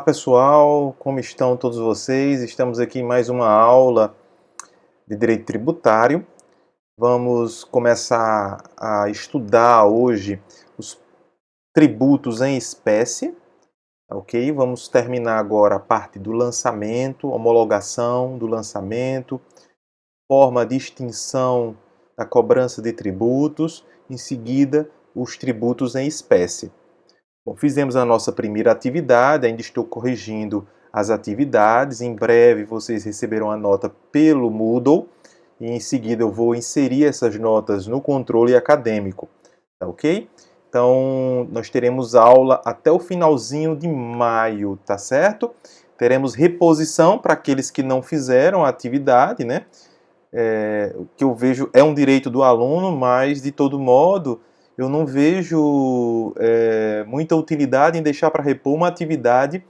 Olá pessoal, como estão todos vocês? Estamos aqui em mais uma aula de Direito Tributário. Vamos começar a estudar hoje os tributos em espécie, ok? Vamos terminar agora a parte do lançamento, homologação do lançamento, forma de extinção da cobrança de tributos, em seguida os tributos em espécie. Bom, fizemos a nossa primeira atividade, ainda estou corrigindo as atividades. Em breve vocês receberão a nota pelo Moodle e em seguida eu vou inserir essas notas no controle acadêmico, tá ok? Então nós teremos aula até o finalzinho de maio, tá certo? Teremos reposição para aqueles que não fizeram a atividade, né? O que eu vejo é um direito do aluno, mas de todo modo eu não vejo muita utilidade em deixar para repor uma atividade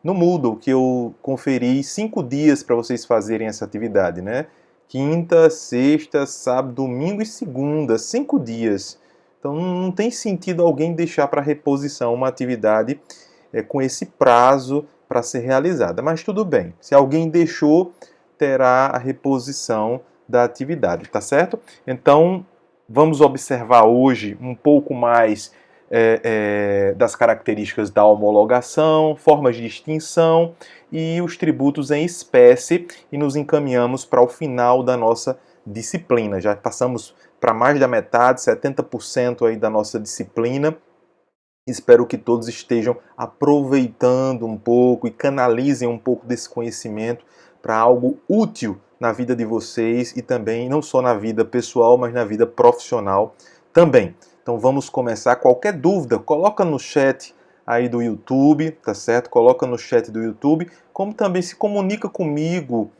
no Moodle, que eu conferi 5 dias para vocês fazerem essa atividade, né? Quinta, sexta, sábado, domingo e segunda, 5 dias. Então não tem sentido alguém deixar para reposição uma atividade com esse prazo para ser realizada. Mas tudo bem, se alguém deixou, terá a reposição da atividade, tá certo? Então, vamos observar hoje um pouco mais das características da homologação, formas de extinção e os tributos em espécie e nos encaminhamos para o final da nossa disciplina. Já passamos para mais da metade, 70% aí da nossa disciplina. Espero que todos estejam aproveitando um pouco e canalizem um pouco desse conhecimento para algo útil na vida de vocês e também não só na vida pessoal, mas na vida profissional também. Então vamos começar. Qualquer dúvida, coloca no chat aí do YouTube, tá certo? Coloca no chat do YouTube, como também se comunica comigo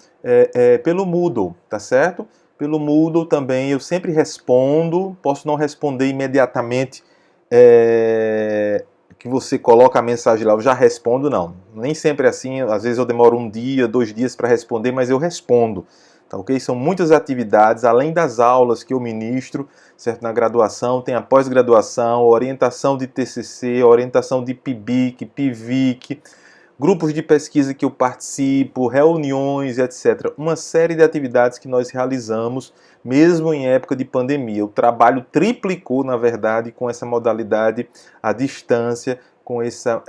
pelo Moodle, tá certo? Pelo Moodle também eu sempre respondo, posso não responder imediatamente que você coloca a mensagem lá, eu já respondo, não. Nem sempre é assim, às vezes eu demoro 1 dia, 2 dias para responder, mas eu respondo, tá ok? São muitas atividades, além das aulas que eu ministro, certo? Na graduação, tem a pós-graduação, orientação de TCC, orientação de PIBIC, PIVIC, grupos de pesquisa que eu participo, reuniões, etc. Uma série de atividades que nós realizamos, mesmo em época de pandemia. O trabalho triplicou, na verdade, com essa modalidade à distância, com essa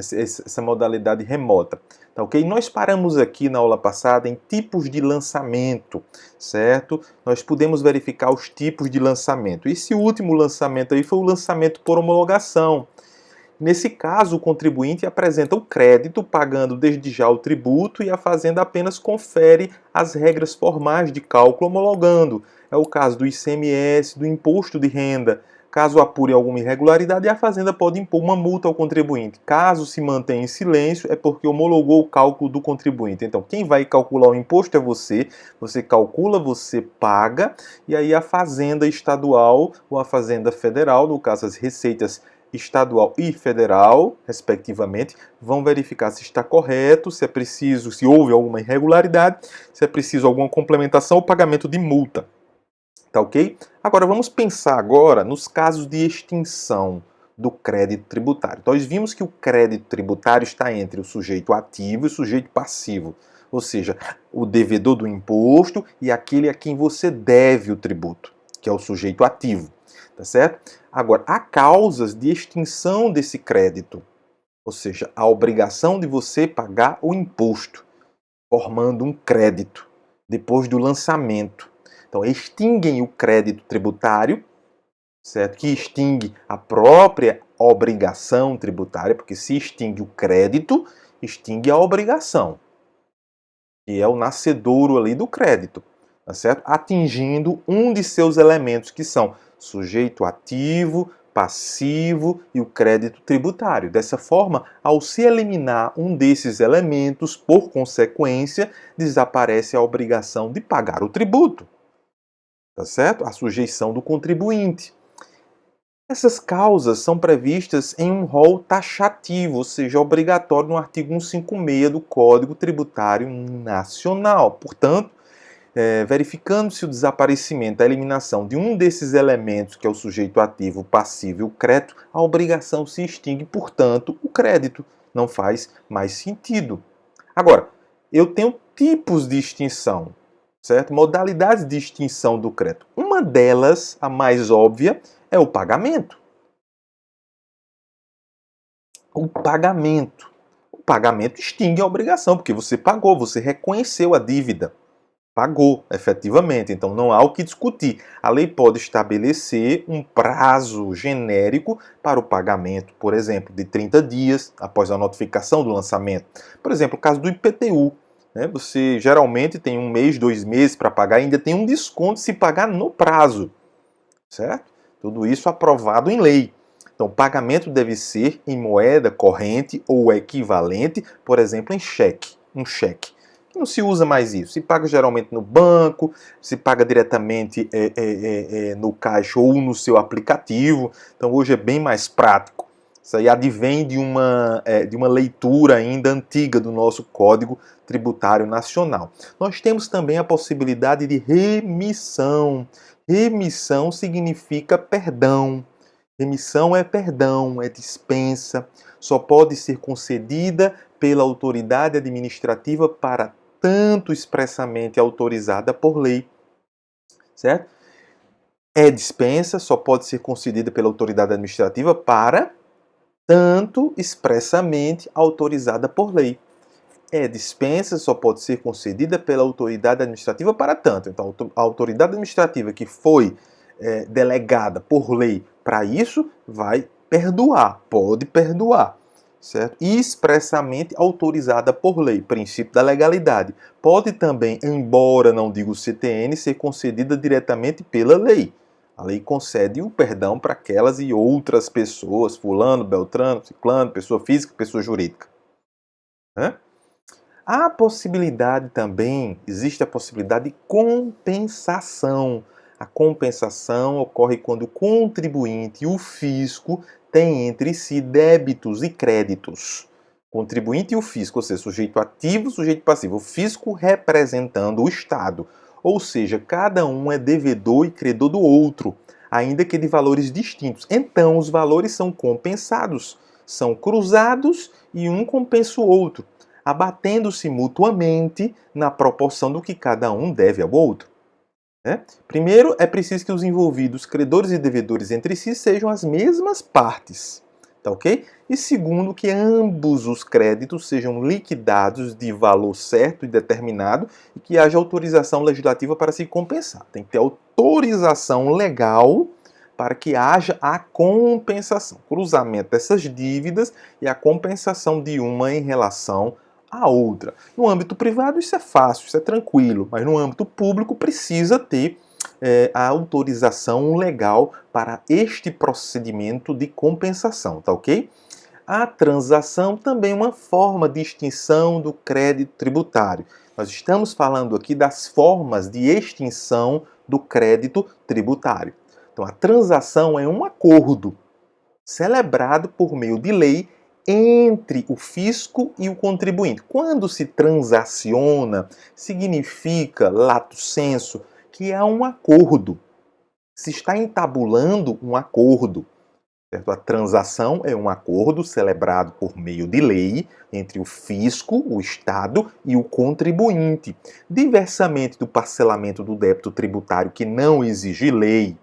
modalidade remota. Tá, ok? Nós paramos aqui na aula passada em tipos de lançamento, certo? Nós pudemos verificar os tipos de lançamento. Esse último lançamento aí foi o lançamento por homologação. Nesse caso, o contribuinte apresenta o crédito, pagando desde já o tributo, e a Fazenda apenas confere as regras formais de cálculo homologando. É o caso do ICMS, do imposto de renda. Caso apure alguma irregularidade, a Fazenda pode impor uma multa ao contribuinte. Caso se mantenha em silêncio, é porque homologou o cálculo do contribuinte. Então, quem vai calcular o imposto é você. Você calcula, você paga, e aí a Fazenda Estadual ou a Fazenda Federal, no caso as receitas estadual e federal, respectivamente, vão verificar se está correto, se é preciso, se houve alguma irregularidade, se é preciso alguma complementação ou pagamento de multa. Tá ok? Agora vamos pensar agora nos casos de extinção do crédito tributário. Nós vimos que o crédito tributário está entre o sujeito ativo e o sujeito passivo, ou seja, o devedor do imposto e aquele a quem você deve o tributo, que é o sujeito ativo. Tá certo? Agora, há causas de extinção desse crédito, ou seja, a obrigação de você pagar o imposto, formando um crédito depois do lançamento. Então, extinguem o crédito tributário, certo? Que extingue a própria obrigação tributária, porque se extingue o crédito, extingue a obrigação, que é o nascedouro ali do crédito, tá certo? Atingindo um de seus elementos, que são sujeito ativo, passivo e o crédito tributário. Dessa forma, ao se eliminar um desses elementos, por consequência, desaparece a obrigação de pagar o tributo, tá certo? A sujeição do contribuinte. Essas causas são previstas em um rol taxativo, ou seja, obrigatório no artigo 156 do Código Tributário Nacional. Portanto, verificando-se o desaparecimento, a eliminação de um desses elementos, que é o sujeito ativo, o passivo e o crédito, a obrigação se extingue, portanto, o crédito. não faz mais sentido. Agora, eu tenho tipos de extinção, certo? Modalidades de extinção do crédito. Uma delas, a mais óbvia, é o pagamento. O pagamento. O pagamento extingue a obrigação, porque você pagou, você reconheceu a dívida. Pagou, efetivamente. Então não há o que discutir. A lei pode estabelecer um prazo genérico para o pagamento, por exemplo, de 30 dias após a notificação do lançamento. Por exemplo, o caso do IPTU. Né? Você geralmente tem 1 mês, 2 meses para pagar, ainda tem um desconto se pagar no prazo. Certo? Tudo isso aprovado em lei. Então, o pagamento deve ser em moeda corrente ou equivalente, por exemplo, em cheque. Um cheque. Não se usa mais isso. Se paga geralmente no banco, se paga diretamente no caixa ou no seu aplicativo. Então, hoje é bem mais prático. Isso aí advém de uma leitura ainda antiga do nosso Código Tributário Nacional. Nós temos também a possibilidade de remissão. Remissão significa perdão. Remissão é perdão, é dispensa. Só pode ser concedida pela autoridade administrativa para tanto expressamente autorizada por lei. Certo? É dispensa, só pode ser concedida pela autoridade administrativa para tanto expressamente autorizada por lei. É dispensa, só pode ser concedida pela autoridade administrativa para tanto. Então, a autoridade administrativa que foi delegada por lei para isso, vai perdoar, pode perdoar, certo? E expressamente autorizada por lei, princípio da legalidade. Pode também, embora não diga o CTN, ser concedida diretamente pela lei. A lei concede o perdão para aquelas e outras pessoas, fulano, beltrano, ciclano, pessoa física, pessoa jurídica. Né? Há a possibilidade também, existe a possibilidade de compensação. A compensação ocorre quando o contribuinte e o fisco têm entre si débitos e créditos. Contribuinte e o fisco, ou seja, sujeito ativo, sujeito passivo. O fisco representando o Estado. Ou seja, cada um é devedor e credor do outro, ainda que de valores distintos. Então, os valores são compensados, são cruzados e um compensa o outro, abatendo-se mutuamente na proporção do que cada um deve ao outro. Né? Primeiro, é preciso que os envolvidos, credores e devedores entre si, sejam as mesmas partes. Tá ok? E segundo, que ambos os créditos sejam liquidados de valor certo e determinado e que haja autorização legislativa para se compensar. Tem que ter autorização legal para que haja a compensação, cruzamento dessas dívidas e a compensação de uma em relação à outra. No âmbito privado isso é fácil, isso é tranquilo, mas no âmbito público precisa ter a autorização legal para este procedimento de compensação, tá ok? A transação também é uma forma de extinção do crédito tributário. Nós estamos falando aqui das formas de extinção do crédito tributário. Então, a transação é um acordo celebrado por meio de lei entre o fisco e o contribuinte. Quando se transaciona, significa, lato sensu, que há um acordo. Se está entabulando um acordo. Certo? A transação é um acordo celebrado por meio de lei entre o fisco, o Estado e o contribuinte. Diversamente do parcelamento do débito tributário que não exige lei,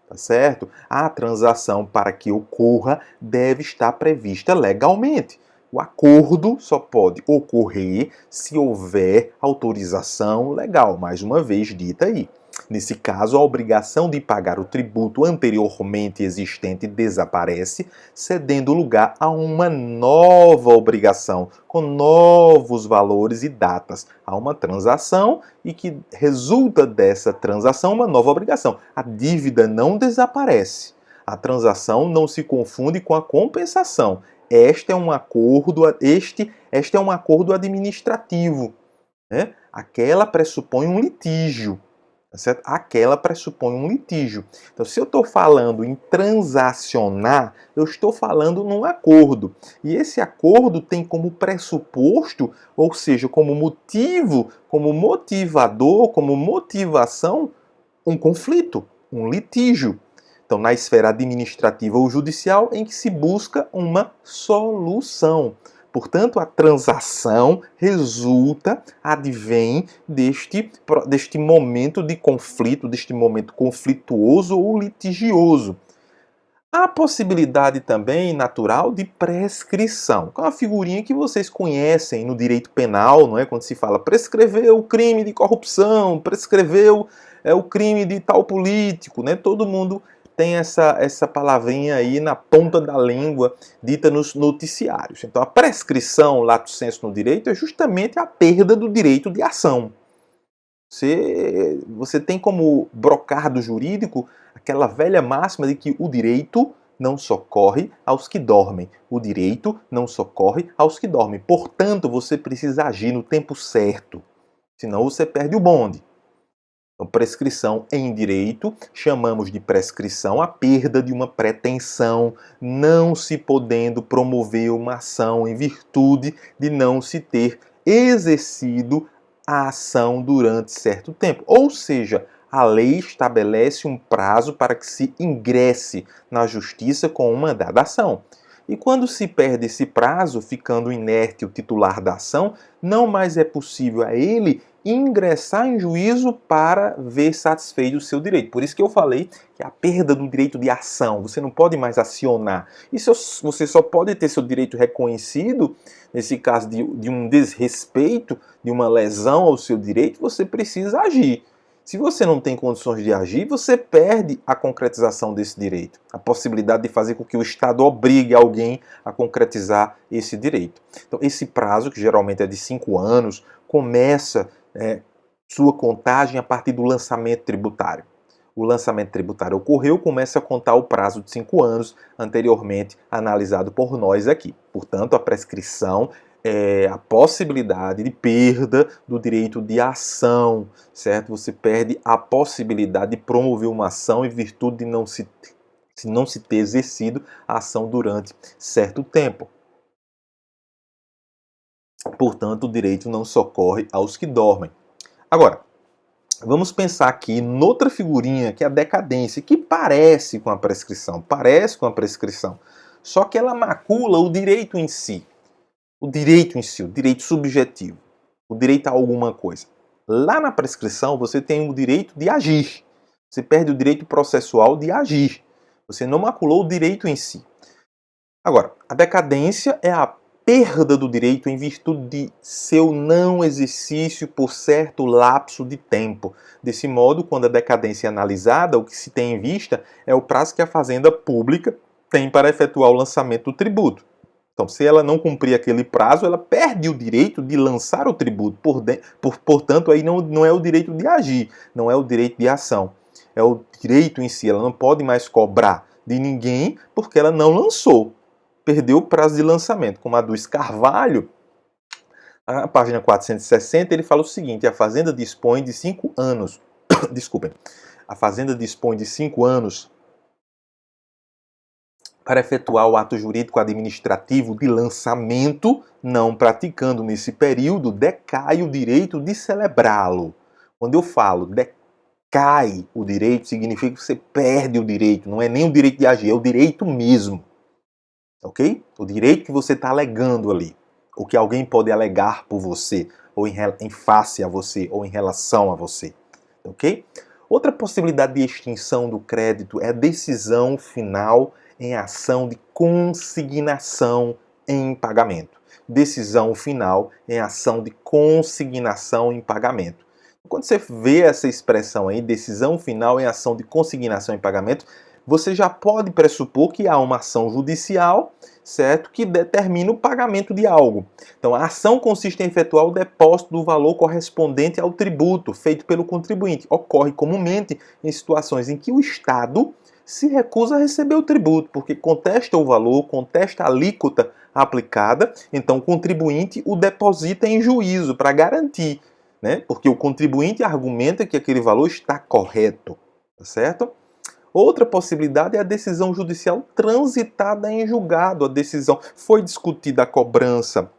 tá certo? A transação, para que ocorra, deve estar prevista legalmente. O acordo só pode ocorrer se houver autorização legal, mais uma vez dita aí. Nesse caso, a obrigação de pagar o tributo anteriormente existente desaparece, cedendo lugar a uma nova obrigação, com novos valores e datas. Há uma transação e que resulta dessa transação uma nova obrigação. A dívida não desaparece. A transação não se confunde com a compensação. Este é um acordo administrativo. Né? Aquela pressupõe um litígio. Certo? Aquela pressupõe um litígio. Então, se eu estou falando em transacionar, eu estou falando num acordo. E esse acordo tem como pressuposto, ou seja, como motivo, como motivador, como motivação, um conflito, um litígio. Então, na esfera administrativa ou judicial, em que se busca uma solução. Portanto, a transação advém deste momento de conflito, deste momento conflituoso ou litigioso. Há a possibilidade também natural de prescrição, que é uma figurinha que vocês conhecem no direito penal, não é? Quando se fala prescreveu o crime de corrupção, prescreveu o crime de tal político, né? Todo mundo tem essa palavrinha aí na ponta da língua dita nos noticiários. Então a prescrição, lato sensu no direito, é justamente a perda do direito de ação. Você tem como brocardo jurídico aquela velha máxima de que o direito não socorre aos que dormem. O direito não socorre aos que dormem. Portanto, você precisa agir no tempo certo, senão você perde o bonde. Então, prescrição em direito, chamamos de prescrição a perda de uma pretensão, não se podendo promover uma ação em virtude de não se ter exercido a ação durante certo tempo. Ou seja, a lei estabelece um prazo para que se ingresse na justiça com uma dada ação. E quando se perde esse prazo, ficando inerte o titular da ação, não mais é possível a ele ingressar em juízo para ver satisfeito o seu direito. Por isso que eu falei que a perda do direito de ação, você não pode mais acionar. Você só pode ter seu direito reconhecido, nesse caso de um desrespeito, de uma lesão ao seu direito, você precisa agir. Se você não tem condições de agir, você perde a concretização desse direito. A possibilidade de fazer com que o Estado obrigue alguém a concretizar esse direito. Então, esse prazo, que geralmente é de 5 anos, começa sua contagem a partir do lançamento tributário. O lançamento tributário ocorreu, começa a contar o prazo de 5 anos, anteriormente analisado por nós aqui. Portanto, a prescrição é a possibilidade de perda do direito de ação, certo? Você perde a possibilidade de promover uma ação em virtude de não se ter exercido a ação durante certo tempo. Portanto, o direito não socorre aos que dormem. Agora, vamos pensar aqui noutra figurinha, que é a decadência, que parece com a prescrição, só que ela macula o direito em si. O direito em si, o direito subjetivo, o direito a alguma coisa. Lá na prescrição, você tem o direito de agir. Você perde o direito processual de agir. Você não maculou o direito em si. Agora, a decadência é a perda do direito em virtude de seu não exercício por certo lapso de tempo. Desse modo, quando a decadência é analisada, o que se tem em vista é o prazo que a Fazenda Pública tem para efetuar o lançamento do tributo. Então, se ela não cumprir aquele prazo, ela perde o direito de lançar o tributo. Portanto, aí não é o direito de agir, não é o direito de ação. É o direito em si. Ela não pode mais cobrar de ninguém porque ela não lançou. Perdeu o prazo de lançamento. Como a Aduz Carvalho, a página 460, ele fala o seguinte: a Fazenda dispõe de 5 anos. Desculpem. A Fazenda dispõe de 5 anos para efetuar o ato jurídico administrativo de lançamento, não praticando nesse período, decai o direito de celebrá-lo. Quando eu falo decai o direito, significa que você perde o direito, não é nem o direito de agir, é o direito mesmo. Ok? O direito que você está alegando ali, o que alguém pode alegar por você, ou em face a você, ou em relação a você. Ok? Outra possibilidade de extinção do crédito é a decisão final em ação de consignação em pagamento. Decisão final em ação de consignação em pagamento. Quando você vê essa expressão aí, decisão final em ação de consignação em pagamento, você já pode pressupor que há uma ação judicial, certo, que determina o pagamento de algo. Então, a ação consiste em efetuar o depósito do valor correspondente ao tributo feito pelo contribuinte. Ocorre comumente em situações em que o Estado se recusa a receber o tributo, porque contesta o valor, contesta a alíquota aplicada, então o contribuinte o deposita em juízo para garantir, né? Porque o contribuinte argumenta que aquele valor está correto, tá certo? Outra possibilidade é a decisão judicial transitada em julgado. A decisão foi discutida a cobrança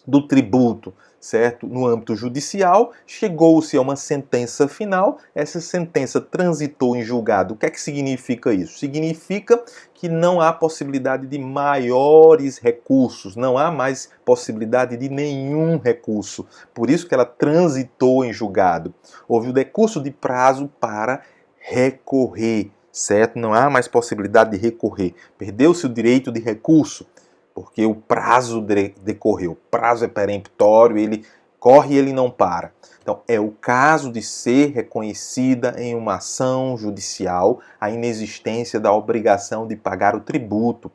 do tributo, certo? No âmbito judicial, chegou-se a uma sentença final, essa sentença transitou em julgado. O que é que significa isso? Significa que não há possibilidade de maiores recursos, não há mais possibilidade de nenhum recurso. Por isso que ela transitou em julgado. Houve o decurso de prazo para recorrer, certo? Não há mais possibilidade de recorrer. Perdeu-se o direito de recurso, porque o prazo decorreu. O prazo é peremptório, ele corre e ele não para. Então, é o caso de ser reconhecida em uma ação judicial a inexistência da obrigação de pagar o tributo.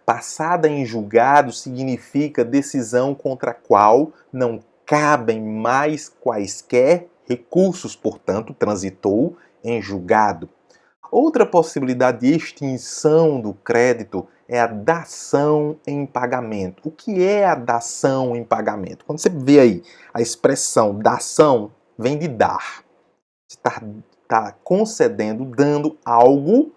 Passada em julgado significa decisão contra a qual não cabem mais quaisquer recursos, portanto, transitou em julgado. Outra possibilidade de extinção do crédito é a dação em pagamento. O que é a dação em pagamento? Quando você vê aí a expressão dação, vem de dar. Você está concedendo, dando algo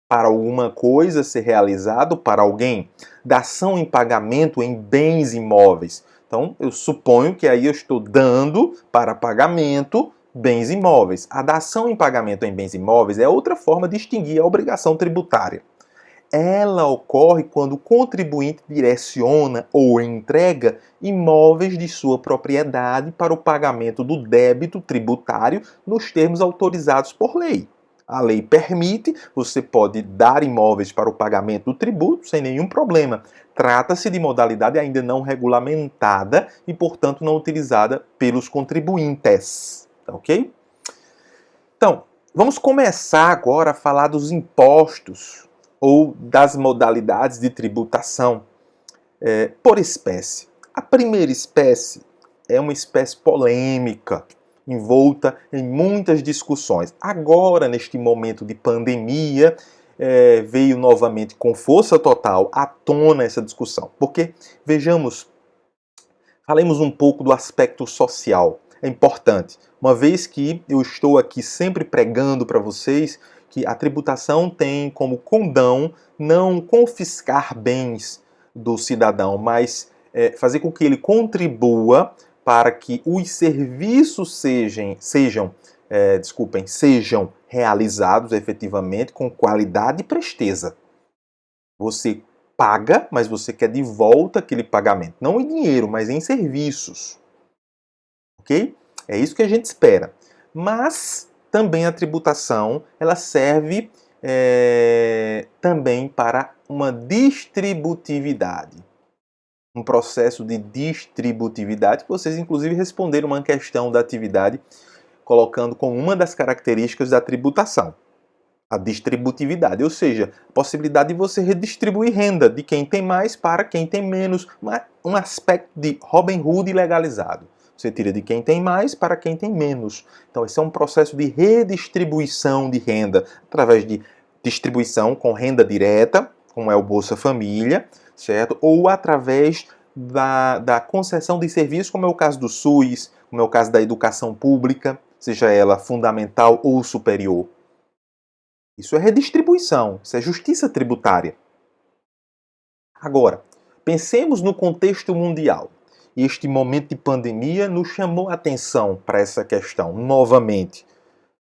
para alguma coisa ser realizado para alguém. Dação em pagamento em bens imóveis. Então, eu suponho que aí eu estou dando para pagamento bens imóveis. A dação em pagamento em bens imóveis é outra forma de extinguir a obrigação tributária. Ela ocorre quando o contribuinte direciona ou entrega imóveis de sua propriedade para o pagamento do débito tributário nos termos autorizados por lei. A lei permite, você pode dar imóveis para o pagamento do tributo sem nenhum problema. Trata-se de modalidade ainda não regulamentada e, portanto, não utilizada pelos contribuintes. Tá ok? Então, vamos começar agora a falar dos impostos ou das modalidades de tributação por espécie. A primeira espécie é uma espécie polêmica, envolta em muitas discussões. Agora, neste momento de pandemia, veio novamente com força total à tona essa discussão. Porque, vejamos, falemos um pouco do aspecto social. É importante, uma vez que eu estou aqui sempre pregando para vocês que a tributação tem como condão não confiscar bens do cidadão, mas fazer com que ele contribua para que os serviços sejam realizados efetivamente com qualidade e presteza. Você paga, mas você quer de volta aquele pagamento. Não em dinheiro, mas em serviços. Ok? É isso que a gente espera. Mas também a tributação ela serve também para uma distributividade. Um processo de distributividade, que vocês inclusive responderam uma questão da atividade colocando como uma das características da tributação a distributividade, ou seja, a possibilidade de você redistribuir renda de quem tem mais para quem tem menos, um aspecto de Robin Hood legalizado. Você tira de quem tem mais para quem tem menos. Então, esse é um processo de redistribuição de renda, através de distribuição com renda direta, como é o Bolsa Família, certo? Ou através da concessão de serviços, como é o caso do SUS, como é o caso da educação pública, seja ela fundamental ou superior. Isso é redistribuição, isso é justiça tributária. Agora, pensemos no contexto mundial. Este momento de pandemia nos chamou a atenção para essa questão, novamente.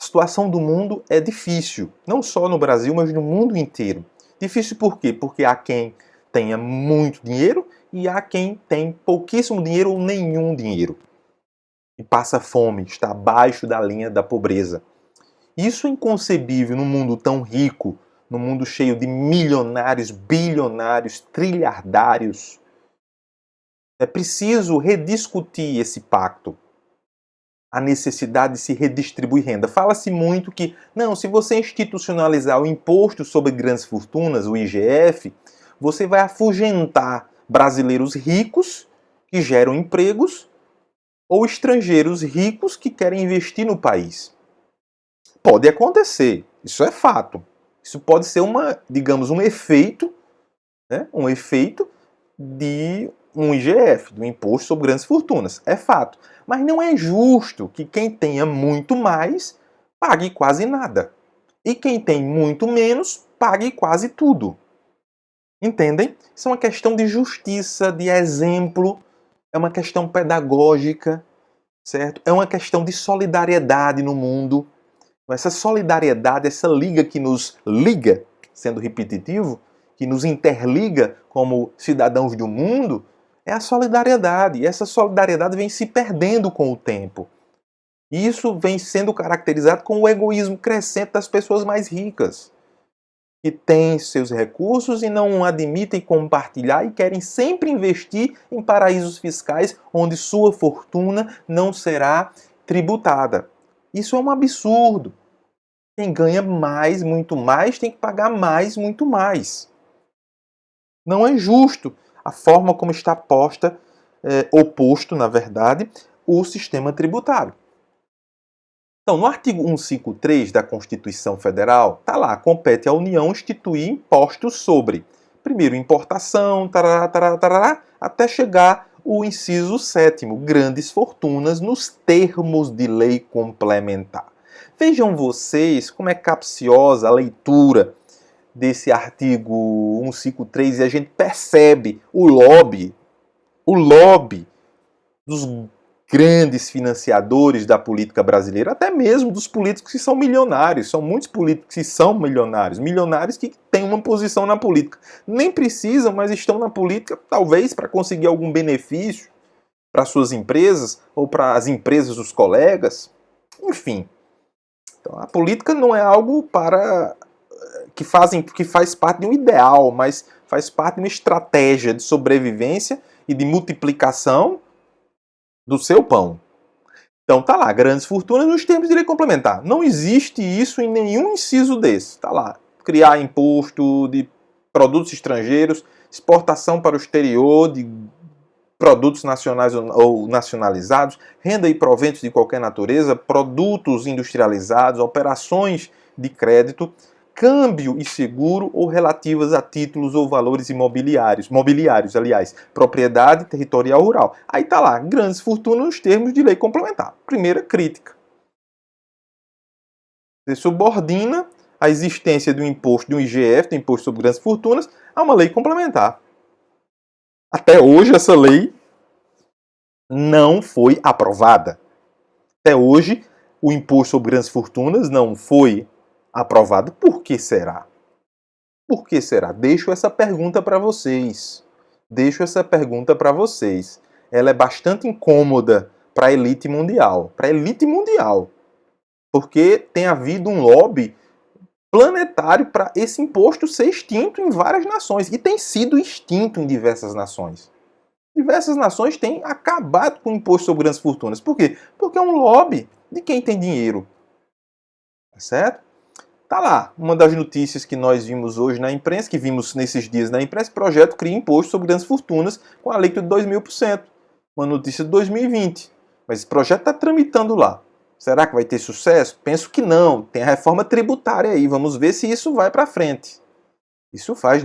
A situação do mundo é difícil, não só no Brasil, mas no mundo inteiro. Difícil por quê? Porque há quem tenha muito dinheiro e há quem tem pouquíssimo dinheiro ou nenhum dinheiro. E passa fome, está abaixo da linha da pobreza. Isso é inconcebível num mundo tão rico, num mundo cheio de milionários, bilionários, trilhardários. É preciso rediscutir esse pacto. A necessidade de se redistribuir renda. Fala-se muito que, não, se você institucionalizar o imposto sobre grandes fortunas, o IGF, você vai afugentar brasileiros ricos que geram empregos ou estrangeiros ricos que querem investir no país. Pode acontecer, isso é fato. Isso pode ser digamos, um efeito, né? Um efeito de um IGF, do Imposto sobre Grandes Fortunas. É fato. Mas não é justo que quem tenha muito mais pague quase nada. E quem tem muito menos pague quase tudo. Entendem? Isso é uma questão de justiça, de exemplo. é uma questão pedagógica, certo? É uma questão de solidariedade no mundo. Essa solidariedade, essa liga que nos liga, sendo repetitivo, que nos interliga como cidadãos do mundo, é a solidariedade. E essa solidariedade vem se perdendo com o tempo. E isso vem sendo caracterizado com o egoísmo crescente das pessoas mais ricas, que têm seus recursos e não admitem compartilhar e querem sempre investir em paraísos fiscais onde sua fortuna não será tributada. Isso é um absurdo. Quem ganha mais, muito mais, tem que pagar mais, muito mais. Não é justo a forma como está posta, oposto, na verdade, o sistema tributário. Então, no artigo 153 da Constituição Federal, está lá, compete à União instituir impostos sobre, primeiro, importação, tarará, tarará, tarará, até chegar o inciso 7º, grandes fortunas, nos termos de lei complementar. Vejam vocês como é capciosa a leitura desse artigo 153 e a gente percebe o lobby dos grandes financiadores da política brasileira, até mesmo dos políticos que são milionários. São muitos políticos que são milionários, milionários que têm uma posição na política. Nem precisam, mas estão na política, talvez para conseguir algum benefício para suas empresas ou para as empresas dos colegas. Enfim, então, a política não é algo para que faz parte de um ideal, mas faz parte de uma estratégia de sobrevivência e de multiplicação do seu pão. Então tá lá, grandes fortunas nos termos de lei complementar. Não existe isso em nenhum inciso desse. Tá lá, criar imposto de produtos estrangeiros, exportação para o exterior de produtos nacionais ou nacionalizados, renda e proventos de qualquer natureza, produtos industrializados, operações de crédito, câmbio e seguro ou relativas a títulos ou valores mobiliários, aliás, propriedade territorial rural. Aí tá lá, grandes fortunas nos termos de lei complementar. Primeira crítica. Você subordina a existência do imposto, do IGF, do Imposto sobre Grandes Fortunas, a uma lei complementar. Até hoje essa lei não foi aprovada. Até hoje o Imposto sobre Grandes Fortunas não foi aprovado. Por que será? Por que será? Deixo essa pergunta para vocês. Ela é bastante incômoda para a elite mundial. Porque tem havido um lobby planetário para esse imposto ser extinto em várias nações. E tem sido extinto em diversas nações. Diversas nações têm acabado com o imposto sobre grandes fortunas. Por quê? Porque é um lobby de quem tem dinheiro. Tá certo? Tá lá, uma das notícias que nós vimos hoje na imprensa, que vimos nesses dias na imprensa, projeto cria imposto sobre grandes fortunas com a alíquota de 2.000%. Uma notícia de 2020. Mas esse projeto está tramitando lá. Será que vai ter sucesso? Penso que não. Tem a reforma tributária aí. Vamos ver se isso vai para frente. Isso faz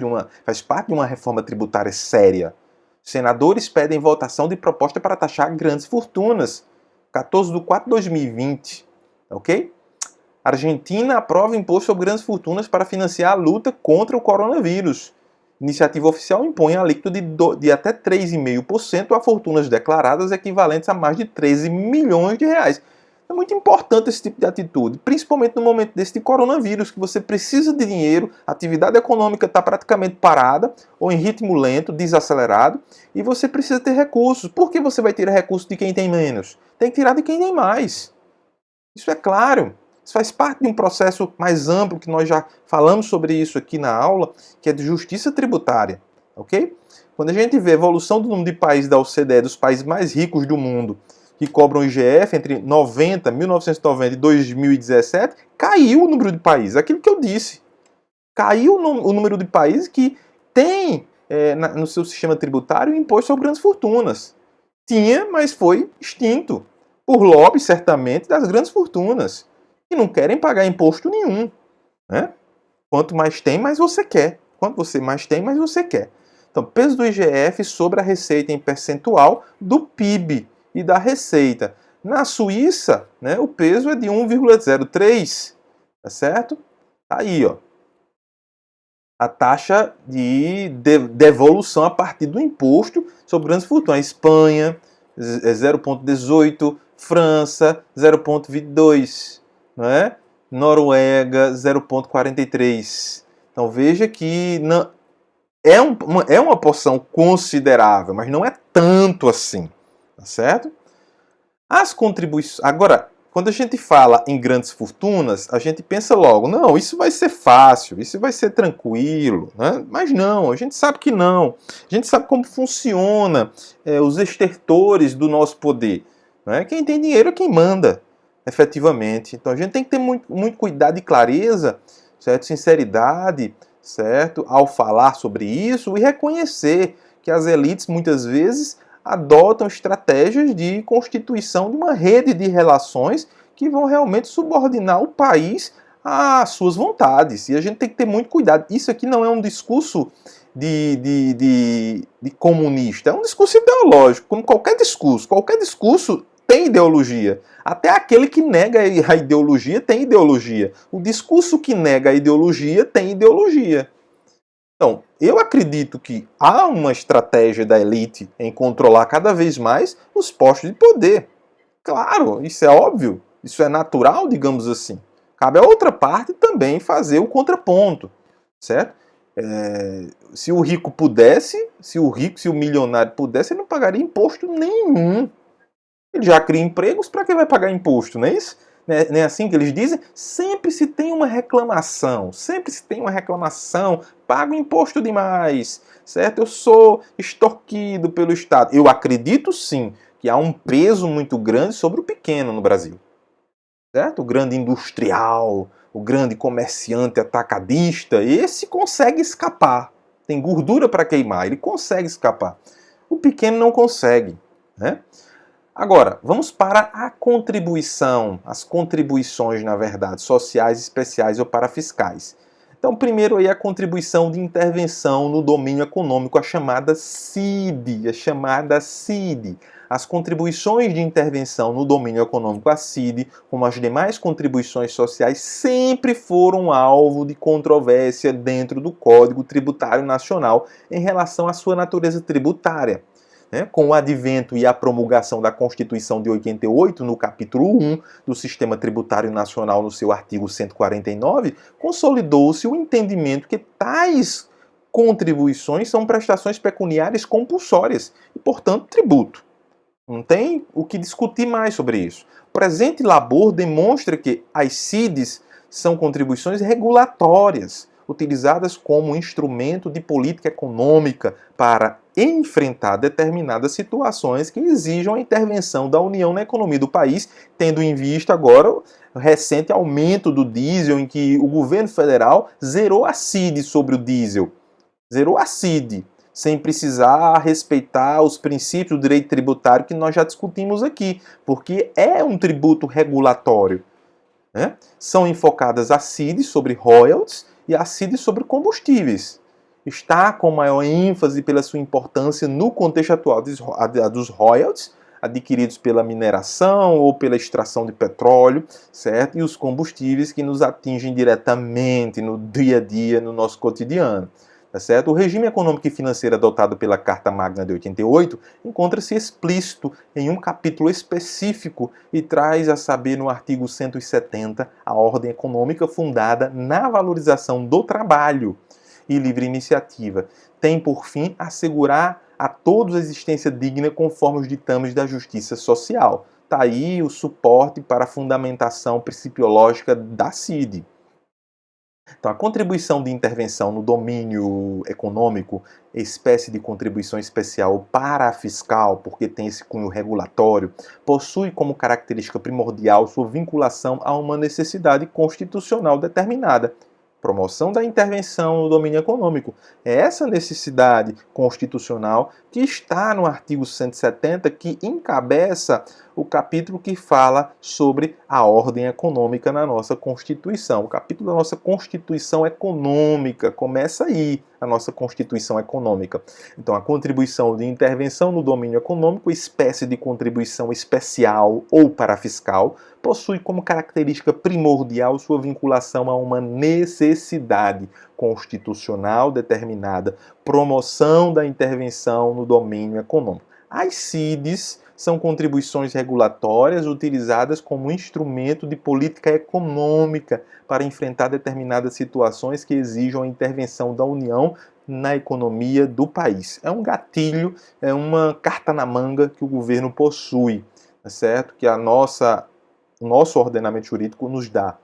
parte de uma reforma tributária séria. Senadores pedem votação de proposta para taxar grandes fortunas. 14/4/2020. Ok? Argentina aprova imposto sobre grandes fortunas para financiar a luta contra o coronavírus. Iniciativa oficial impõe a alíquota de até 3,5% a fortunas declaradas equivalentes a mais de 13 milhões de reais. É muito importante esse tipo de atitude, principalmente no momento desse de coronavírus, que você precisa de dinheiro, a atividade econômica está praticamente parada, ou em ritmo lento, desacelerado, e você precisa ter recursos. Por que você vai tirar recursos de quem tem menos? Tem que tirar de quem tem mais. Isso é claro. Isso faz parte de um processo mais amplo, que nós já falamos sobre isso aqui na aula, que é de justiça tributária. Ok? Quando a gente vê a evolução do número de países da OCDE, dos países mais ricos do mundo, que cobram IGF entre 1990 e 2017, caiu o número de países. Aquilo que eu disse. Caiu o número de países que tem no seu sistema tributário o imposto sobre grandes fortunas. Tinha, mas foi extinto. Por lobby, certamente, das grandes fortunas. E não querem pagar imposto nenhum. Né? Quanto mais tem, mais você quer. Quanto você mais tem, mais você quer. Então, peso do IGF sobre a receita em percentual do PIB e da receita. Na Suíça, né, o peso é de 1,03, tá certo? Tá aí, ó. a taxa de devolução a partir do imposto sobre grandes fortunas. Espanha, 0,18, França, 0,22, não é? Noruega, 0,43. Então veja que não, é uma porção considerável, mas não é tanto assim, tá certo? As contribuições. Agora, quando a gente fala em grandes fortunas, a gente pensa logo, não, isso vai ser fácil, isso vai ser tranquilo, né? Mas não, a gente sabe que não. A gente sabe como funciona os estertores do nosso poder. Né? Quem tem dinheiro é quem manda, efetivamente. Então a gente tem que ter muito, muito cuidado e clareza, certo? Sinceridade, certo? Ao falar sobre isso e reconhecer que as elites muitas vezes adotam estratégias de constituição de uma rede de relações que vão realmente subordinar o país às suas vontades. E a gente tem que ter muito cuidado. Isso aqui não é um discurso de comunista, é um discurso ideológico, como qualquer discurso. Qualquer discurso tem ideologia. Até aquele que nega a ideologia tem ideologia. O discurso que nega a ideologia tem ideologia. Então, eu acredito que há uma estratégia da elite em controlar cada vez mais os postos de poder. Claro, isso é óbvio, isso é natural, digamos assim. Cabe a outra parte também fazer o contraponto, certo? Se o rico pudesse, se o milionário pudesse, ele não pagaria imposto nenhum. Ele já cria empregos, para que vai pagar imposto, não é isso? Não é assim que eles dizem? Sempre se tem uma reclamação, pago imposto demais, certo? Eu sou extorquido pelo Estado. Eu acredito sim que há um peso muito grande sobre o pequeno no Brasil, certo? O grande industrial, o grande comerciante atacadista, esse consegue escapar, tem gordura para queimar, ele consegue escapar. O pequeno não consegue, né? Agora, vamos para a contribuição, as contribuições, na verdade, sociais, especiais ou parafiscais. Então, primeiro aí a contribuição de intervenção no domínio econômico, a chamada CID, As contribuições de intervenção no domínio econômico, a CID, como as demais contribuições sociais, sempre foram alvo de controvérsia dentro do Código Tributário Nacional em relação à sua natureza tributária. Com o advento e a promulgação da Constituição de 88, no capítulo 1 do Sistema Tributário Nacional, no seu artigo 149, consolidou-se o entendimento que tais contribuições são prestações pecuniárias compulsórias e, portanto, tributo. Não tem o que discutir mais sobre isso. O presente labor demonstra que as CIDs são contribuições regulatórias, utilizadas como instrumento de política econômica para enfrentar determinadas situações que exijam a intervenção da União na economia do país, tendo em vista agora o recente aumento do diesel, em que o governo federal zerou a CID sobre o diesel. Zerou a CID, sem precisar respeitar os princípios do direito tributário que nós já discutimos aqui, porque é um tributo regulatório. Né? São enfocadas a CID sobre royalties e a CID sobre combustíveis. Está com maior ênfase pela sua importância no contexto atual dos royalties, adquiridos pela mineração ou pela extração de petróleo, certo? E os combustíveis que nos atingem diretamente no dia a dia, no nosso cotidiano. Tá certo? O regime econômico e financeiro adotado pela Carta Magna de 88 encontra-se explícito em um capítulo específico e traz a saber no artigo 170 a ordem econômica fundada na valorização do trabalho e livre iniciativa. Tem por fim assegurar a todos a existência digna conforme os ditames da justiça social. Está aí o suporte para a fundamentação principiológica da CID. Então, a contribuição de intervenção no domínio econômico, espécie de contribuição especial parafiscal, porque tem esse cunho regulatório, possui como característica primordial sua vinculação a uma necessidade constitucional determinada. Promoção da intervenção no domínio econômico. É essa necessidade constitucional que está no artigo 170, que encabeça o capítulo que fala sobre a ordem econômica na nossa Constituição. O capítulo da nossa Constituição Econômica, começa aí a nossa Constituição Econômica. Então, a contribuição de intervenção no domínio econômico, espécie de contribuição especial ou parafiscal, possui como característica primordial sua vinculação a uma necessidade constitucional determinada, promoção da intervenção no domínio econômico. As CIDs são contribuições regulatórias utilizadas como instrumento de política econômica para enfrentar determinadas situações que exijam a intervenção da União na economia do país. É um gatilho, é uma carta na manga que o governo possui, tá certo? Que o nosso ordenamento jurídico nos dá.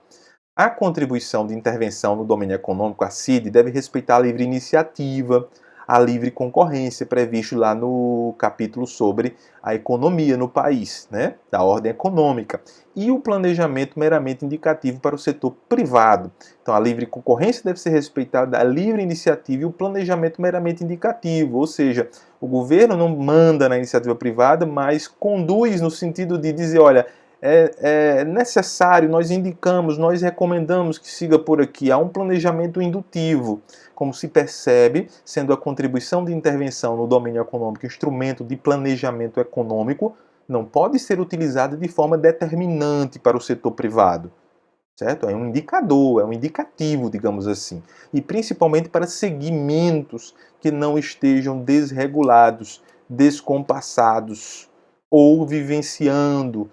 A contribuição de intervenção no domínio econômico, a CID, deve respeitar a livre iniciativa, a livre concorrência, previsto lá no capítulo sobre a economia no país, né, da ordem econômica, e o planejamento meramente indicativo para o setor privado. Então, a livre concorrência deve ser respeitada, a livre iniciativa e o planejamento meramente indicativo, ou seja, o governo não manda na iniciativa privada, mas conduz no sentido de dizer, olha, é necessário, nós indicamos, nós recomendamos que siga por aqui. Há um planejamento indutivo, como se percebe, sendo a contribuição de intervenção no domínio econômico instrumento de planejamento econômico, não pode ser utilizada de forma determinante para o setor privado. Certo? É um indicador, é um indicativo, digamos assim. E principalmente para segmentos que não estejam desregulados, descompassados ou vivenciando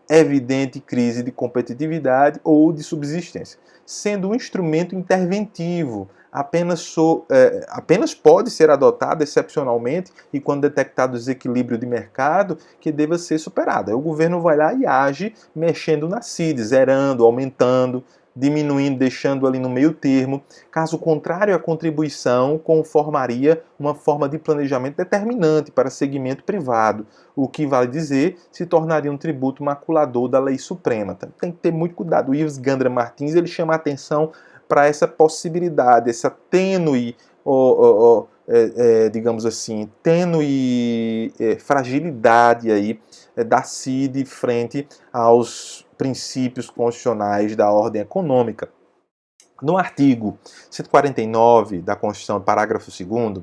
evidente crise de competitividade ou de subsistência, sendo um instrumento interventivo, apenas pode ser adotado excepcionalmente e quando detectado desequilíbrio de mercado que deva ser superado. Aí o governo vai lá e age mexendo na CID, zerando, aumentando, diminuindo, deixando ali no meio termo. Caso contrário, a contribuição conformaria uma forma de planejamento determinante para segmento privado, o que, vale dizer, se tornaria um tributo maculador da lei suprema. Tem que ter muito cuidado. O Ives Gandra Martins ele chama a atenção para essa possibilidade, essa tênue, digamos assim, tênue fragilidade aí da CID frente aos princípios constitucionais da ordem econômica. No artigo 149 da Constituição, parágrafo 2º,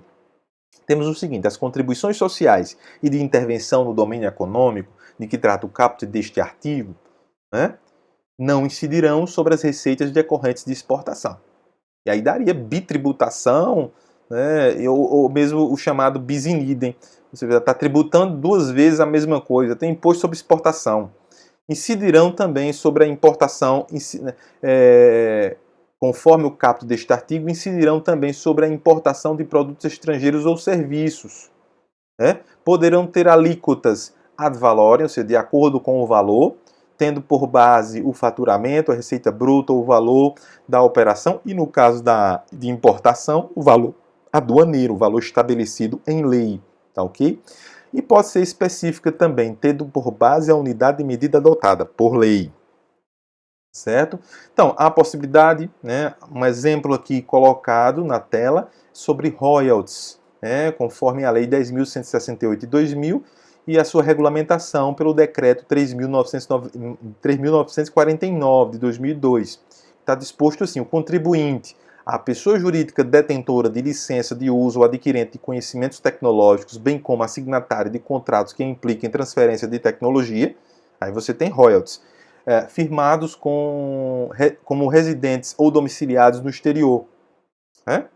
temos o seguinte: as contribuições sociais e de intervenção no domínio econômico, de que trata o caput deste artigo, né, não incidirão sobre as receitas decorrentes de exportação. E aí daria bitributação, né, ou mesmo o chamado bis in idem. Você está tributando duas vezes a mesma coisa. Tem imposto sobre exportação. Incidirão também sobre a importação, conforme o caput deste artigo, incidirão também sobre a importação de produtos estrangeiros ou serviços. Né? Poderão ter alíquotas ad valorem, ou seja, de acordo com o valor, tendo por base o faturamento, a receita bruta, o valor da operação e, no caso de importação, o valor aduaneiro, o valor estabelecido em lei. Tá ok? E pode ser específica também, tendo por base a unidade de medida adotada por lei. Certo? Então, há a possibilidade, né, um exemplo aqui colocado na tela, sobre royalties, né, conforme a Lei 10.168 de 2000 e a sua regulamentação pelo Decreto 3.949 de 2002. Está disposto assim: o contribuinte, a pessoa jurídica detentora de licença de uso ou adquirente de conhecimentos tecnológicos, bem como a signatária de contratos que impliquem transferência de tecnologia, aí você tem royalties, firmados como residentes ou domiciliados no exterior. Né?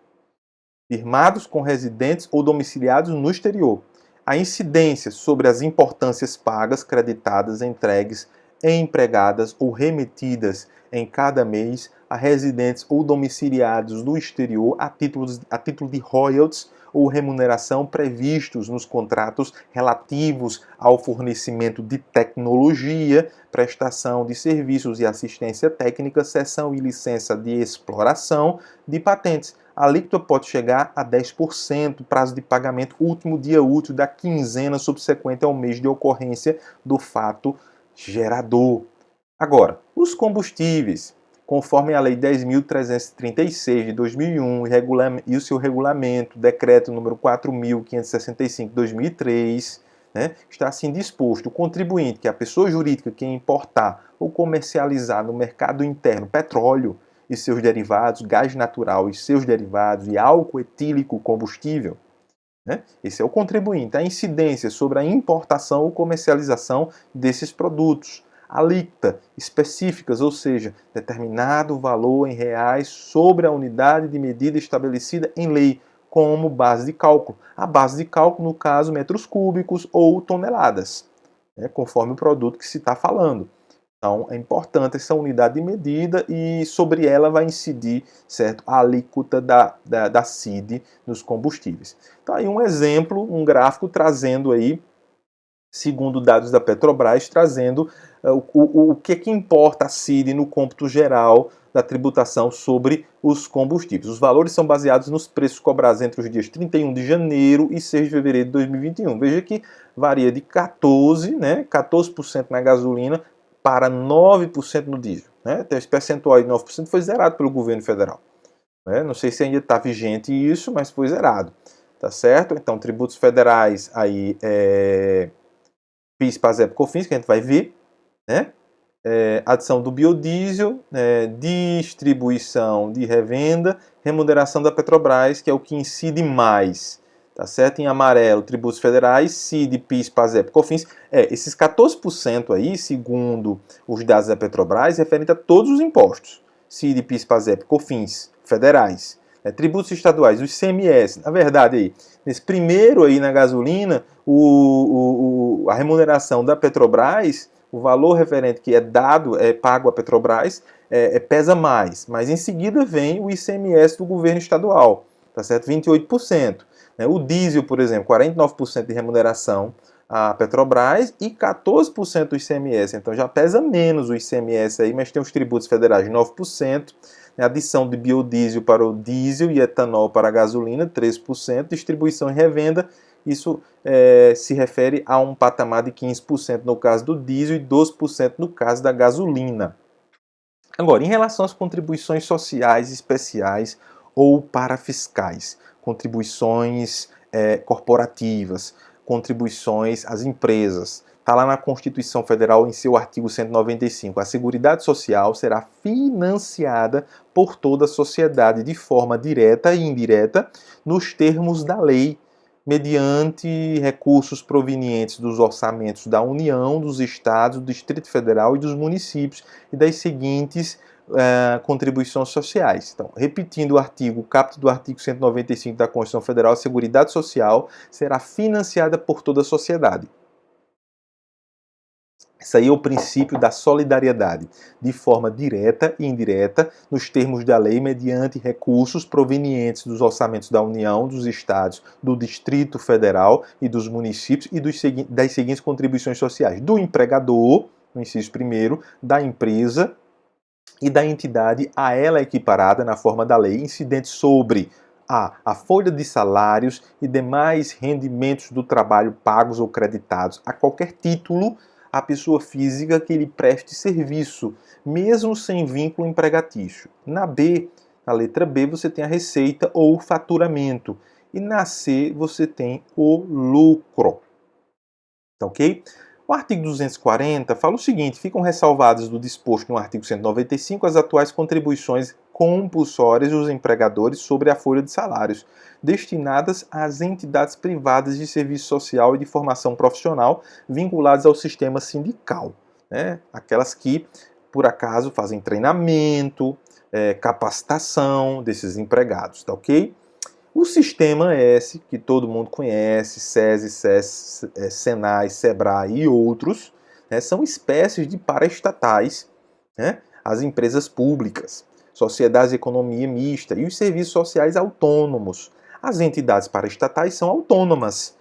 Firmados com residentes ou domiciliados no exterior. A incidência sobre as importâncias pagas, creditadas, entregues, empregadas ou remetidas em cada mês a residentes ou domiciliados no exterior a título de royalties ou remuneração previstos nos contratos relativos ao fornecimento de tecnologia, prestação de serviços e assistência técnica, cessão e licença de exploração de patentes. A alíquota pode chegar a 10%, prazo de pagamento último dia útil da quinzena subsequente ao mês de ocorrência do fato gerador. Agora, os combustíveis, conforme a Lei 10.336 de 2001 e o seu regulamento, decreto número 4.565 de 2003, né, está assim disposto, o contribuinte, que é a pessoa jurídica que importar ou comercializar no mercado interno petróleo e seus derivados, gás natural e seus derivados e álcool etílico combustível, né? Esse é o contribuinte, a incidência sobre a importação ou comercialização desses produtos, alíquota específicas, ou seja, determinado valor em reais sobre a unidade de medida estabelecida em lei como base de cálculo. A base de cálculo, no caso, metros cúbicos ou toneladas, né, conforme o produto que se está falando. Então, é importante essa unidade de medida e sobre ela vai incidir, certo, a alíquota da CID nos combustíveis. Então, aí um exemplo, um gráfico trazendo aí, segundo dados da Petrobras, trazendo o que importa a CID no cômputo geral da tributação sobre os combustíveis. Os valores são baseados nos preços cobrados entre os dias 31 de janeiro e 6 de fevereiro de 2021. Veja que varia de 14% na gasolina, para 9% no diesel. Né? Então, esse percentual de 9% foi zerado pelo governo federal. Né? Não sei se ainda está vigente isso, mas foi zerado. Tá certo? Então, tributos federais, aí, PIS, PASEP, COFINS, que a gente vai ver, né? Adição do biodiesel, distribuição de revenda, remuneração da Petrobras, que é o que incide mais. Tá certo? Em amarelo, tributos federais, CID, PIS, PASEP, COFINS. Esses 14% aí, segundo os dados da Petrobras, referente a todos os impostos. CID, PIS, PASEP, COFINS, federais. Tributos estaduais, o ICMS. Na verdade, aí, nesse primeiro aí na gasolina, a remuneração da Petrobras, o valor referente que é dado, é pago à Petrobras, pesa mais. Mas em seguida vem o ICMS do governo estadual, tá certo? 28%. O diesel, por exemplo, 49% de remuneração à Petrobras e 14% do ICMS. Então já pesa menos o ICMS aí, mas tem os tributos federais 9%, adição de biodiesel para o diesel e etanol para a gasolina 13%, distribuição e revenda, isso se refere a um patamar de 15% no caso do diesel e 12% no caso da gasolina. Agora, em relação às contribuições sociais especiais ou parafiscais, contribuições corporativas, contribuições às empresas. Está lá na Constituição Federal, em seu artigo 195. A Seguridade Social será financiada por toda a sociedade de forma direta e indireta, nos termos da lei, mediante recursos provenientes dos orçamentos da União, dos Estados, do Distrito Federal e dos municípios, e das seguintes contribuições sociais. Então, repetindo o caput do artigo 195 da Constituição Federal, a Seguridade Social será financiada por toda a sociedade. Isso aí é o princípio da solidariedade, de forma direta e indireta, nos termos da lei, mediante recursos provenientes dos orçamentos da União, dos Estados, do Distrito Federal e dos municípios e das seguintes contribuições sociais: do empregador, no inciso primeiro, da empresa e da entidade a ela equiparada na forma da lei, incidente sobre a folha de salários e demais rendimentos do trabalho pagos ou creditados a qualquer título a pessoa física que lhe preste serviço, mesmo sem vínculo empregatício. Na letra B, você tem a receita ou o faturamento. E na C, você tem o lucro. Tá ok? O artigo 240 fala o seguinte: ficam ressalvadas do disposto no artigo 195 as atuais contribuições compulsórias dos empregadores sobre a folha de salários, destinadas às entidades privadas de serviço social e de formação profissional vinculadas ao sistema sindical, né? Aquelas que, por acaso, fazem treinamento, capacitação desses empregados, tá ok? O sistema S, que todo mundo conhece, SESI, SES, SENAI, SEBRAE e outros, né, são espécies de paraestatais, né, as empresas públicas, sociedades de economia mista e os serviços sociais autônomos. As entidades paraestatais são autônomas,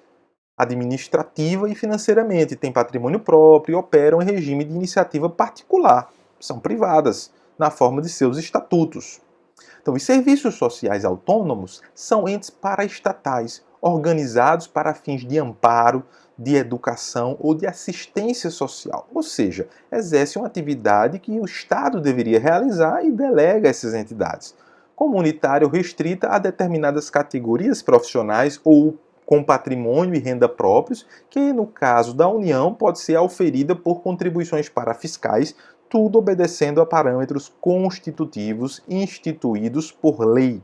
administrativa e financeiramente, têm patrimônio próprio e operam em regime de iniciativa particular, são privadas, na forma de seus estatutos. Então, os serviços sociais autônomos são entes paraestatais, organizados para fins de amparo, de educação ou de assistência social. Ou seja, exercem uma atividade que o Estado deveria realizar e delega a essas entidades. Comunitária ou restrita a determinadas categorias profissionais ou com patrimônio e renda próprios, que no caso da União pode ser auferida por contribuições parafiscais, tudo obedecendo a parâmetros constitutivos instituídos por lei,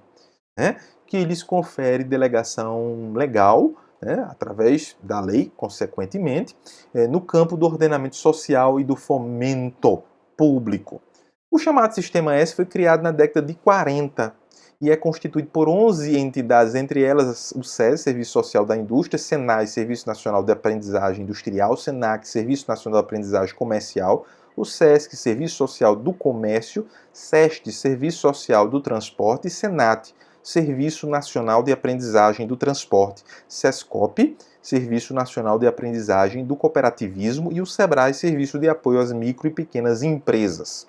né, que lhes confere delegação legal, né, através da lei, consequentemente, no campo do ordenamento social e do fomento público. O chamado Sistema S foi criado na década de 40 e é constituído por 11 entidades, entre elas o SES, Serviço Social da Indústria, SENAI, Serviço Nacional de Aprendizagem Industrial, SENAC, Serviço Nacional de Aprendizagem Comercial, o SESC, Serviço Social do Comércio, SEST, Serviço Social do Transporte e SENAT, Serviço Nacional de Aprendizagem do Transporte, SESCOP, Serviço Nacional de Aprendizagem do Cooperativismo e o SEBRAE, Serviço de Apoio às Micro e Pequenas Empresas.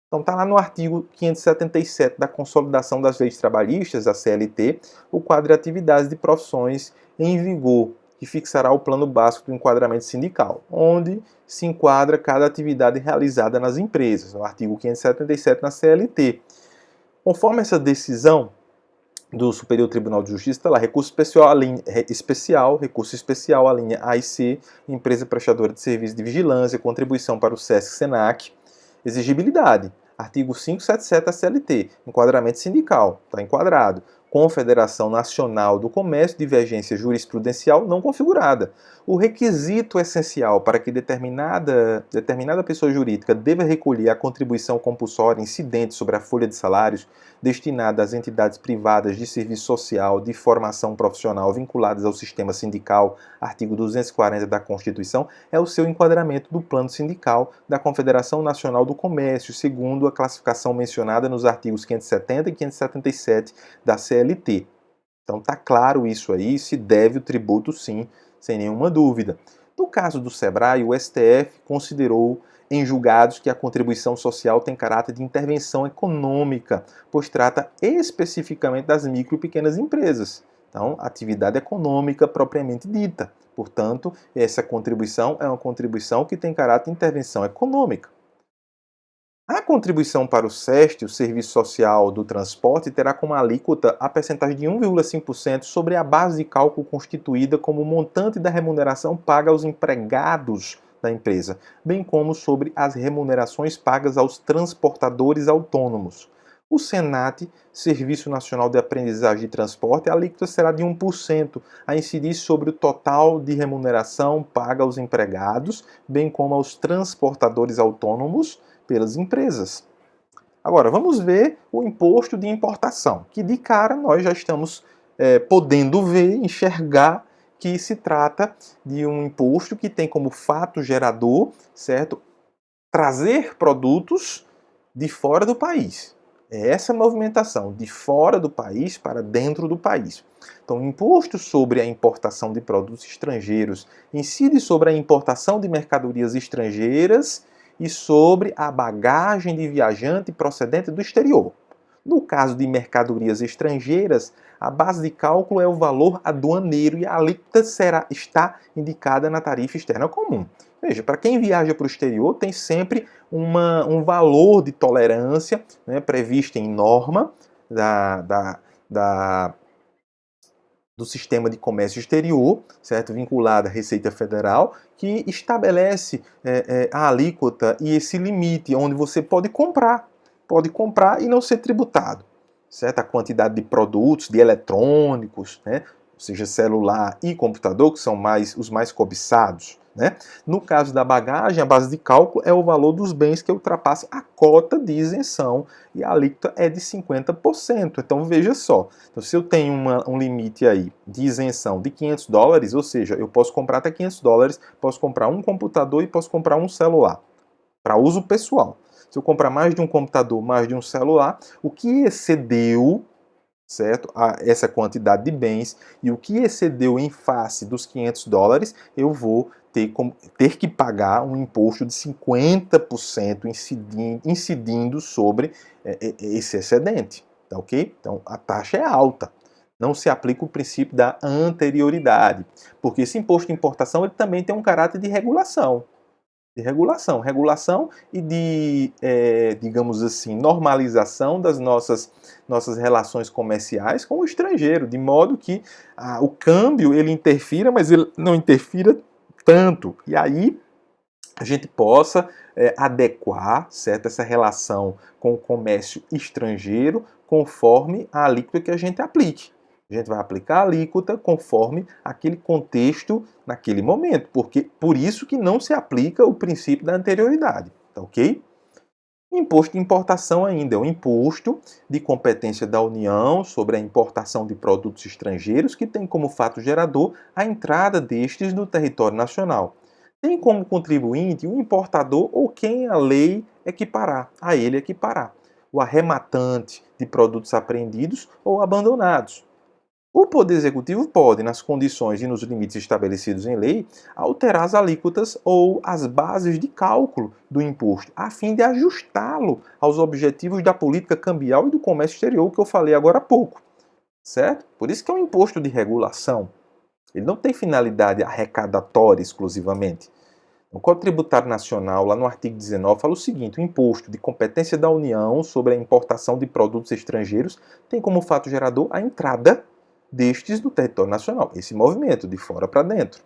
Então está lá no artigo 577 da Consolidação das Leis Trabalhistas, a CLT, o quadro de atividades de profissões em vigor, que fixará o plano básico do enquadramento sindical, onde se enquadra cada atividade realizada nas empresas, no artigo 577 na CLT. Conforme essa decisão do Superior Tribunal de Justiça, está lá, recurso especial, a linha A e C, empresa prestadora de serviço de vigilância, contribuição para o SESC-SENAC, exigibilidade, artigo 577 da CLT, enquadramento sindical, está enquadrado. Confederação Nacional do Comércio, divergência jurisprudencial não configurada. O requisito essencial para que determinada pessoa jurídica deva recolher a contribuição compulsória incidente sobre a folha de salários destinada às entidades privadas de serviço social de formação profissional vinculadas ao sistema sindical, artigo 240 da Constituição, é o seu enquadramento do plano sindical da Confederação Nacional do Comércio, segundo a classificação mencionada nos artigos 570 e 577 da CLT. Então está claro isso aí, se deve o tributo sim, sem nenhuma dúvida. No caso do SEBRAE, o STF considerou em julgados que a contribuição social tem caráter de intervenção econômica, pois trata especificamente das micro e pequenas empresas. Então, atividade econômica propriamente dita. Portanto, essa contribuição é uma contribuição que tem caráter de intervenção econômica. A contribuição para o SEST, o Serviço Social do Transporte, terá como alíquota a percentagem de 1,5% sobre a base de cálculo constituída como montante da remuneração paga aos empregados da empresa, bem como sobre as remunerações pagas aos transportadores autônomos. O SENAT, Serviço Nacional de Aprendizagem e Transporte, a alíquota será de 1%, a incidir sobre o total de remuneração paga aos empregados, bem como aos transportadores autônomos pelas empresas. Agora, vamos ver o imposto de importação, que de cara nós já estamos podendo ver, enxergar que se trata de um imposto que tem como fato gerador, certo, trazer produtos de fora do país. É essa movimentação de fora do país para dentro do país. Então, o imposto sobre a importação de produtos estrangeiros incide sobre a importação de mercadorias estrangeiras e sobre a bagagem de viajante procedente do exterior. No caso de mercadorias estrangeiras, a base de cálculo é o valor aduaneiro e a alíquota está indicada na tarifa externa comum. Veja, para quem viaja para o exterior, tem sempre um valor de tolerância, né, previsto em norma do Sistema de Comércio Exterior, certo? Vinculada à Receita Federal, que estabelece a alíquota e esse limite, onde você pode comprar e não ser tributado, certo? A quantidade de produtos, de eletrônicos, né? Ou seja, celular e computador, que são os mais cobiçados, né? No caso da bagagem, a base de cálculo é o valor dos bens que ultrapassa a cota de isenção e a alíquota é de 50%. Então veja só, então, se eu tenho um limite aí de isenção de $500, ou seja, eu posso comprar até $500, posso comprar um computador e posso comprar um celular para uso pessoal. Se eu comprar mais de um computador, mais de um celular, o que excedeu, certo, essa quantidade de bens e o que excedeu em face dos $500, eu vou ter que pagar um imposto de 50% incidindo sobre esse excedente, tá ok? Então a taxa é alta. Não se aplica o princípio da anterioridade, porque esse imposto de importação ele também tem um caráter de regulação. De regulação. Regulação e de, digamos assim, normalização das nossas relações comerciais com o estrangeiro, de modo que o câmbio ele interfira, mas ele não interfira tanto. E aí a gente possa adequar, certo, essa relação com o comércio estrangeiro conforme a alíquota que a gente aplique. A gente vai aplicar a alíquota conforme aquele contexto naquele momento, porque por isso que não se aplica o princípio da anterioridade, tá ok? Imposto de importação ainda é um imposto de competência da União sobre a importação de produtos estrangeiros que tem como fato gerador a entrada destes no território nacional. Tem como contribuinte o importador ou quem a lei equiparar, a ele equiparar, o arrematante de produtos apreendidos ou abandonados. O Poder Executivo pode, nas condições e nos limites estabelecidos em lei, alterar as alíquotas ou as bases de cálculo do imposto, a fim de ajustá-lo aos objetivos da política cambial e do comércio exterior, que eu falei agora há pouco. Certo? Por isso que é um imposto de regulação. Ele não tem finalidade arrecadatória exclusivamente. O Código Tributário Nacional, lá no artigo 19, fala o seguinte: o imposto de competência da União sobre a importação de produtos estrangeiros tem como fato gerador a entrada destes no território nacional, esse movimento de fora para dentro.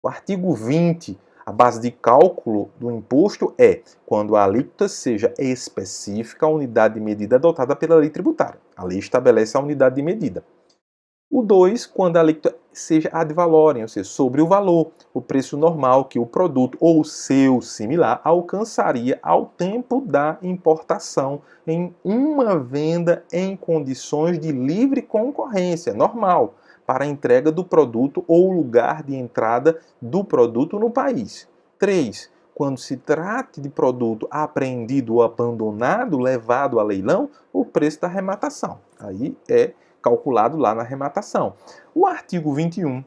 O artigo 20, a base de cálculo do imposto é quando a alíquota seja específica à unidade de medida adotada pela lei tributária. A lei estabelece a unidade de medida. O 2, quando a alíquota seja ad valorem, ou seja, sobre o valor, o preço normal que o produto ou seu similar alcançaria ao tempo da importação em uma venda em condições de livre concorrência, normal, para a entrega do produto ou lugar de entrada do produto no país. 3, quando se trate de produto apreendido ou abandonado, levado a leilão, o preço da arrematação. Aí é calculado lá na arrematação. O artigo 21.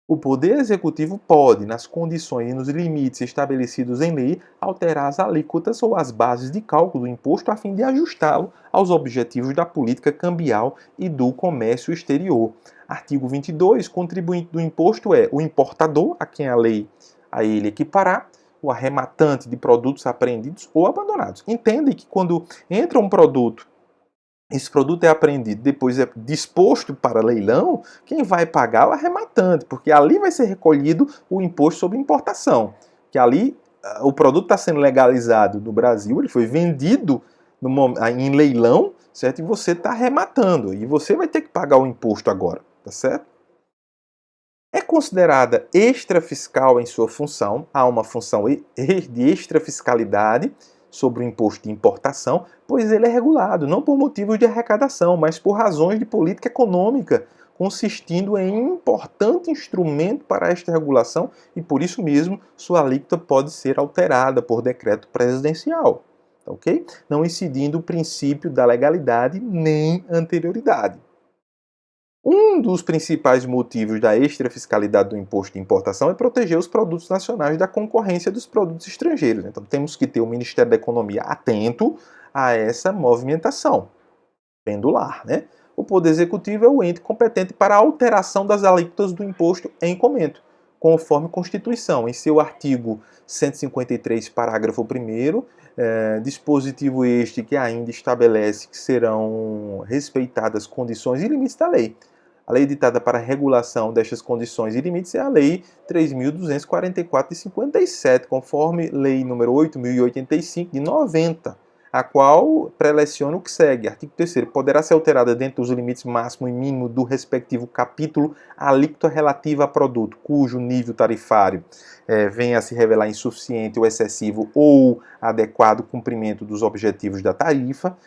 O Poder Executivo pode, nas condições e nos limites estabelecidos em lei, alterar as alíquotas ou as bases de cálculo do imposto a fim de ajustá-lo aos objetivos da política cambial e do comércio exterior. Artigo 22. Contribuinte do imposto é o importador, a quem a lei a ele equiparar, o arrematante de produtos apreendidos ou abandonados. Entendem que quando entra um produto, esse produto é apreendido, depois é disposto para leilão, quem vai pagar é o arrematante, porque ali vai ser recolhido o imposto sobre importação. Que ali o produto está sendo legalizado no Brasil, ele foi vendido em leilão, certo? E você está arrematando, e você vai ter que pagar o imposto agora, tá certo? É considerada extrafiscal em sua função, há uma função de extrafiscalidade sobre o imposto de importação, pois ele é regulado não por motivos de arrecadação, mas por razões de política econômica, consistindo em um importante instrumento para esta regulação e por isso mesmo sua alíquota pode ser alterada por decreto presidencial, ok? Não incidindo o princípio da legalidade nem anterioridade. Um dos principais motivos da extrafiscalidade do imposto de importação é proteger os produtos nacionais da concorrência dos produtos estrangeiros. Então temos que ter o Ministério da Economia atento a essa movimentação pendular, né? O Poder Executivo é o ente competente para a alteração das alíquotas do imposto em comento, conforme Constituição. Em seu artigo 153, parágrafo 1º, dispositivo este que ainda estabelece que serão respeitadas condições e limites da lei. A lei editada para a regulação destas condições e limites é a Lei 3.244 de 57, conforme Lei nº 8.085 de 90, a qual preleciona o que segue. Artigo 3º. Poderá ser alterada dentro dos limites máximo e mínimo do respectivo capítulo a alíquota relativa a produto cujo nível tarifário venha a se revelar insuficiente ou excessivo ou adequado ao cumprimento dos objetivos da tarifa,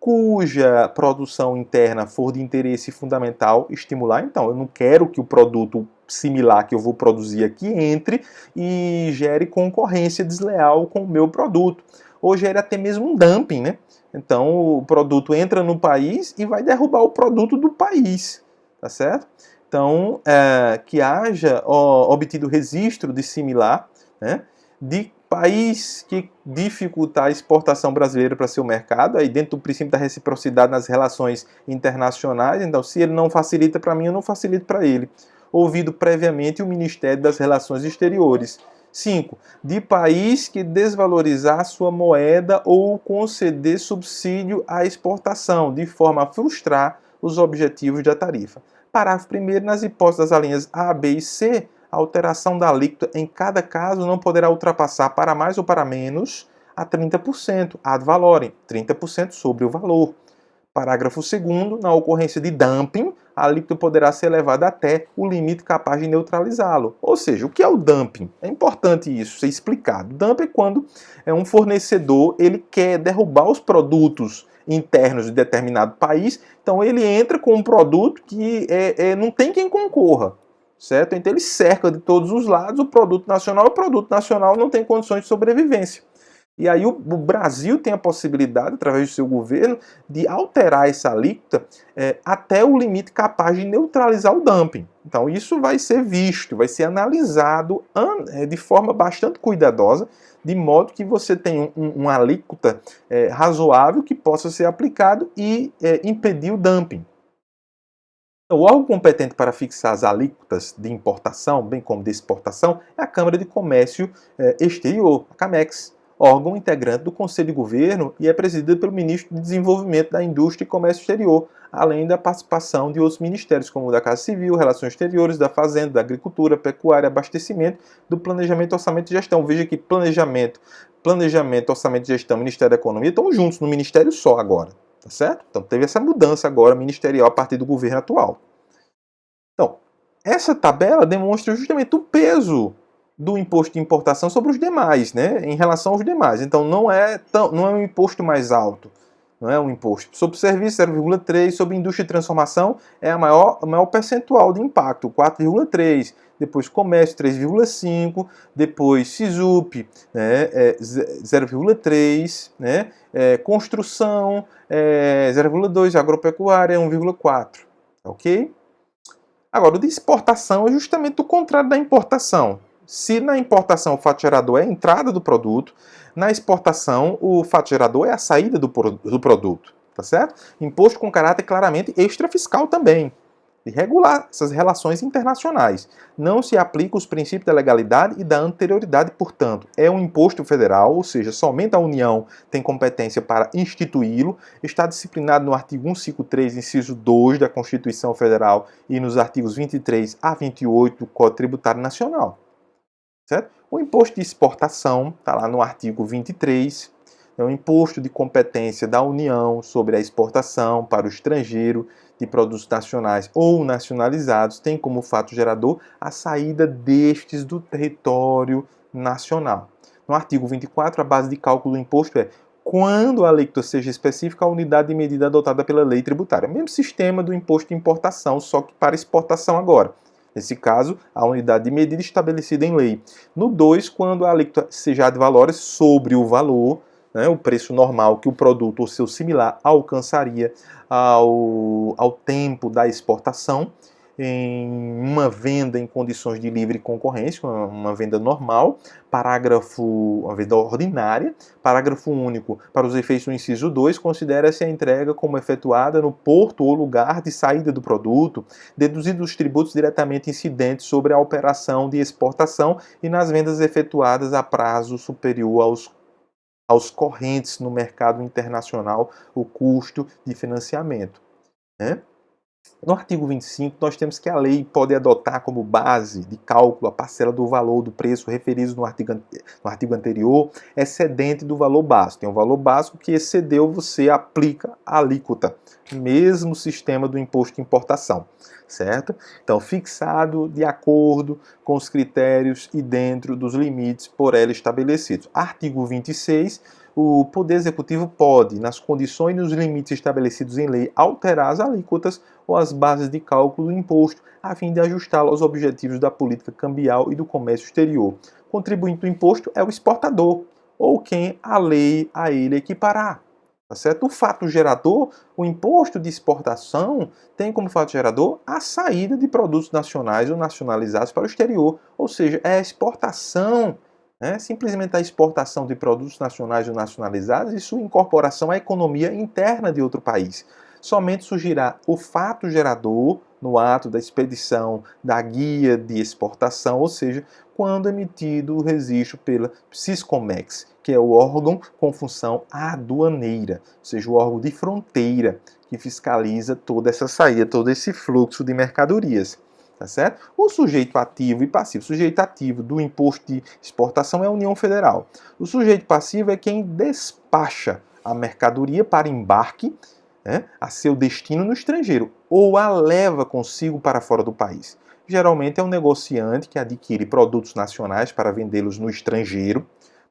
cuja produção interna for de interesse fundamental estimular. Então, eu não quero que o produto similar que eu vou produzir aqui entre e gere concorrência desleal com o meu produto. Ou gere até mesmo um dumping, né? Então, o produto entra no país e vai derrubar o produto do país, tá certo? Então, que haja obtido registro de similar, né, de país que dificultar a exportação brasileira para seu mercado, aí dentro do princípio da reciprocidade nas relações internacionais. Então, se ele não facilita para mim, eu não facilito para ele. Ouvido previamente o Ministério das Relações Exteriores. 5. De país que desvalorizar sua moeda ou conceder subsídio à exportação, de forma a frustrar os objetivos da tarifa. Parágrafo 1º. Nas hipóteses das alíneas A, B e C, a alteração da alíquota em cada caso não poderá ultrapassar para mais ou para menos a 30%, ad valorem, 30% sobre o valor. Parágrafo 2º. Na ocorrência de dumping, a alíquota poderá ser elevada até o limite capaz de neutralizá-lo. Ou seja, o que é o dumping? É importante isso ser explicado. Dumping é quando um fornecedor ele quer derrubar os produtos internos de determinado país, então ele entra com um produto que não tem quem concorra, certo? Então ele cerca de todos os lados o produto nacional não tem condições de sobrevivência. E aí o Brasil tem a possibilidade, através do seu governo, de alterar essa alíquota até o limite capaz de neutralizar o dumping. Então isso vai ser visto, vai ser analisado de forma bastante cuidadosa, de modo que você tenha uma alíquota razoável que possa ser aplicado e impedir o dumping. O órgão competente para fixar as alíquotas de importação, bem como de exportação, é a Câmara de Comércio Exterior, a CAMEX, órgão integrante do Conselho de Governo e é presidido pelo Ministro de Desenvolvimento da Indústria e Comércio Exterior, além da participação de outros ministérios, como o da Casa Civil, Relações Exteriores, da Fazenda, da Agricultura, Pecuária, Abastecimento, do Planejamento, Orçamento e Gestão. Veja que Planejamento, Orçamento e Gestão, Ministério da Economia estão juntos no ministério só agora, tá certo? Então teve essa mudança agora ministerial a partir do governo atual. Então, essa tabela demonstra justamente o peso do imposto de importação sobre os demais, né, em relação aos demais. Então não é um imposto mais alto, não é um imposto. Sobre serviço 0,3, sobre indústria e transformação é o maior percentual de impacto, 4,3, depois comércio 3,5, depois SISUP, né, 0,3, né, construção 0,2, agropecuária 1,4, ok? Agora, o de exportação é justamente o contrário da importação. Se na importação o fato gerador é a entrada do produto, na exportação o fato gerador é a saída do produto, tá certo? Imposto com caráter claramente extrafiscal também, de regular essas relações internacionais. Não se aplica os princípios da legalidade e da anterioridade, portanto, é um imposto federal, ou seja, somente a União tem competência para instituí-lo, está disciplinado no artigo 153, inciso 2 da Constituição Federal e nos artigos 23 a 28 do Código Tributário Nacional. Certo? O imposto de exportação está lá no artigo 23, é um imposto de competência da União sobre a exportação para o estrangeiro de produtos nacionais ou nacionalizados, tem como fato gerador a saída destes do território nacional. No artigo 24, a base de cálculo do imposto é quando a alíquota seja específica, a unidade de medida adotada pela lei tributária. O mesmo sistema do imposto de importação, só que para exportação agora. Nesse caso, a unidade de medida estabelecida em lei. No 2, quando a alíquota seja ad valorem sobre o valor, né, o preço normal que o produto ou seu similar alcançaria ao tempo da exportação, em uma venda em condições de livre concorrência, uma venda normal, uma venda ordinária, parágrafo único, para os efeitos do inciso 2, considera-se a entrega como efetuada no porto ou lugar de saída do produto, deduzidos os tributos diretamente incidentes sobre a operação de exportação e nas vendas efetuadas a prazo superior aos correntes no mercado internacional, o custo de financiamento, né? No artigo 25, nós temos que a lei pode adotar como base de cálculo a parcela do valor do preço referido no artigo anterior, excedente do valor básico. Tem um valor básico que excedeu, você aplica a alíquota. Mesmo sistema do imposto de importação, certo? Então, fixado de acordo com os critérios e dentro dos limites por ela estabelecidos. Artigo 26. O Poder Executivo pode, nas condições e nos limites estabelecidos em lei, alterar as alíquotas ou as bases de cálculo do imposto, a fim de ajustá-lo aos objetivos da política cambial e do comércio exterior. O contribuinte do imposto é o exportador, ou quem a lei a ele equiparar. Tá certo? O fato gerador, o imposto de exportação, tem como fato gerador a saída de produtos nacionais ou nacionalizados para o exterior, ou seja, é a exportação. Simplesmente a exportação de produtos nacionais ou nacionalizados e sua incorporação à economia interna de outro país. Somente surgirá o fato gerador, no ato da expedição da guia de exportação, ou seja, quando emitido o registro pela Siscomex, que é o órgão com função aduaneira, ou seja, o órgão de fronteira que fiscaliza toda essa saída, todo esse fluxo de mercadorias. Tá certo? O sujeito ativo e passivo. O sujeito ativo do imposto de exportação é a União Federal. O sujeito passivo é quem despacha a mercadoria para embarque, né, a seu destino no estrangeiro, ou a leva consigo para fora do país. Geralmente é um negociante que adquire produtos nacionais para vendê-los no estrangeiro.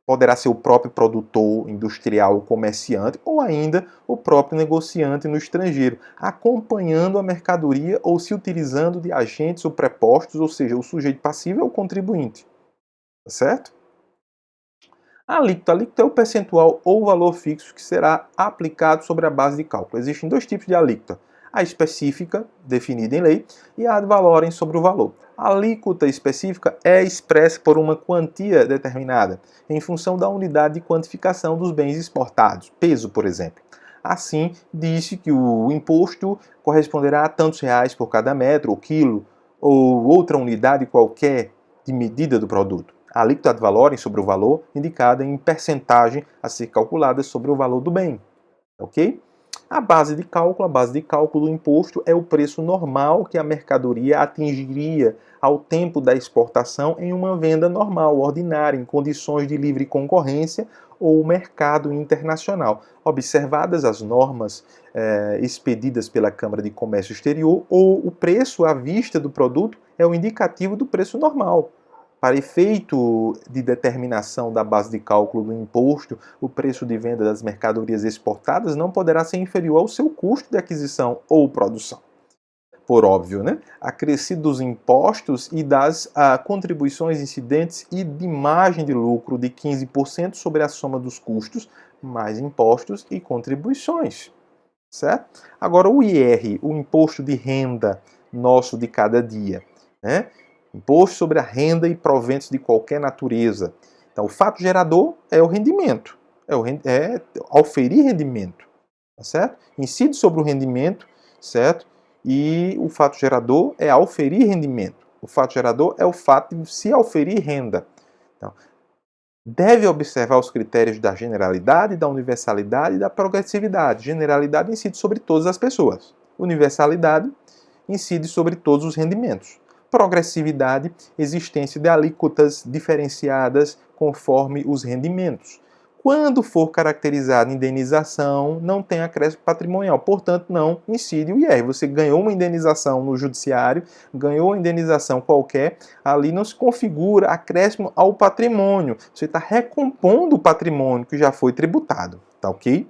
Poderá ser o próprio produtor industrial ou comerciante, ou ainda o próprio negociante no estrangeiro, acompanhando a mercadoria ou se utilizando de agentes ou prepostos, ou seja, o sujeito passivo é o contribuinte. Tá certo? A alíquota é o percentual ou valor fixo que será aplicado sobre a base de cálculo. Existem dois tipos de alíquota: a específica, definida em lei, e a ad valorem sobre o valor. A alíquota específica é expressa por uma quantia determinada, em função da unidade de quantificação dos bens exportados, peso, por exemplo. Assim, disse que o imposto corresponderá a tantos reais por cada metro, ou quilo, ou outra unidade qualquer de medida do produto. A alíquota ad valorem sobre o valor indicada em percentagem a ser calculada sobre o valor do bem. Ok? A base de cálculo do imposto é o preço normal que a mercadoria atingiria ao tempo da exportação em uma venda normal, ordinária, em condições de livre concorrência ou mercado internacional, observadas as normas expedidas pela Câmara de Comércio Exterior, ou o preço à vista do produto é o indicativo do preço normal. Para efeito de determinação da base de cálculo do imposto, o preço de venda das mercadorias exportadas não poderá ser inferior ao seu custo de aquisição ou produção. Por óbvio, né? Acrescido dos impostos e das contribuições incidentes e de margem de lucro de 15% sobre a soma dos custos, mais impostos e contribuições. Certo? Agora, o IR, o imposto de renda nosso de cada dia, né? Imposto sobre a renda e proventos de qualquer natureza. Então, o fato gerador é o rendimento, é auferir rendimento, tá certo? Incide sobre o rendimento, certo? E o fato gerador é auferir rendimento. O fato gerador é o fato de se auferir renda. Então, deve observar os critérios da generalidade, da universalidade e da progressividade. Generalidade incide sobre todas as pessoas. Universalidade incide sobre todos os rendimentos. Progressividade, existência de alíquotas diferenciadas conforme os rendimentos. Quando for caracterizada indenização, não tem acréscimo patrimonial, portanto não incide o IR. Você ganhou uma indenização no judiciário, ganhou uma indenização qualquer, ali não se configura acréscimo ao patrimônio. Você está recompondo o patrimônio que já foi tributado, tá ok?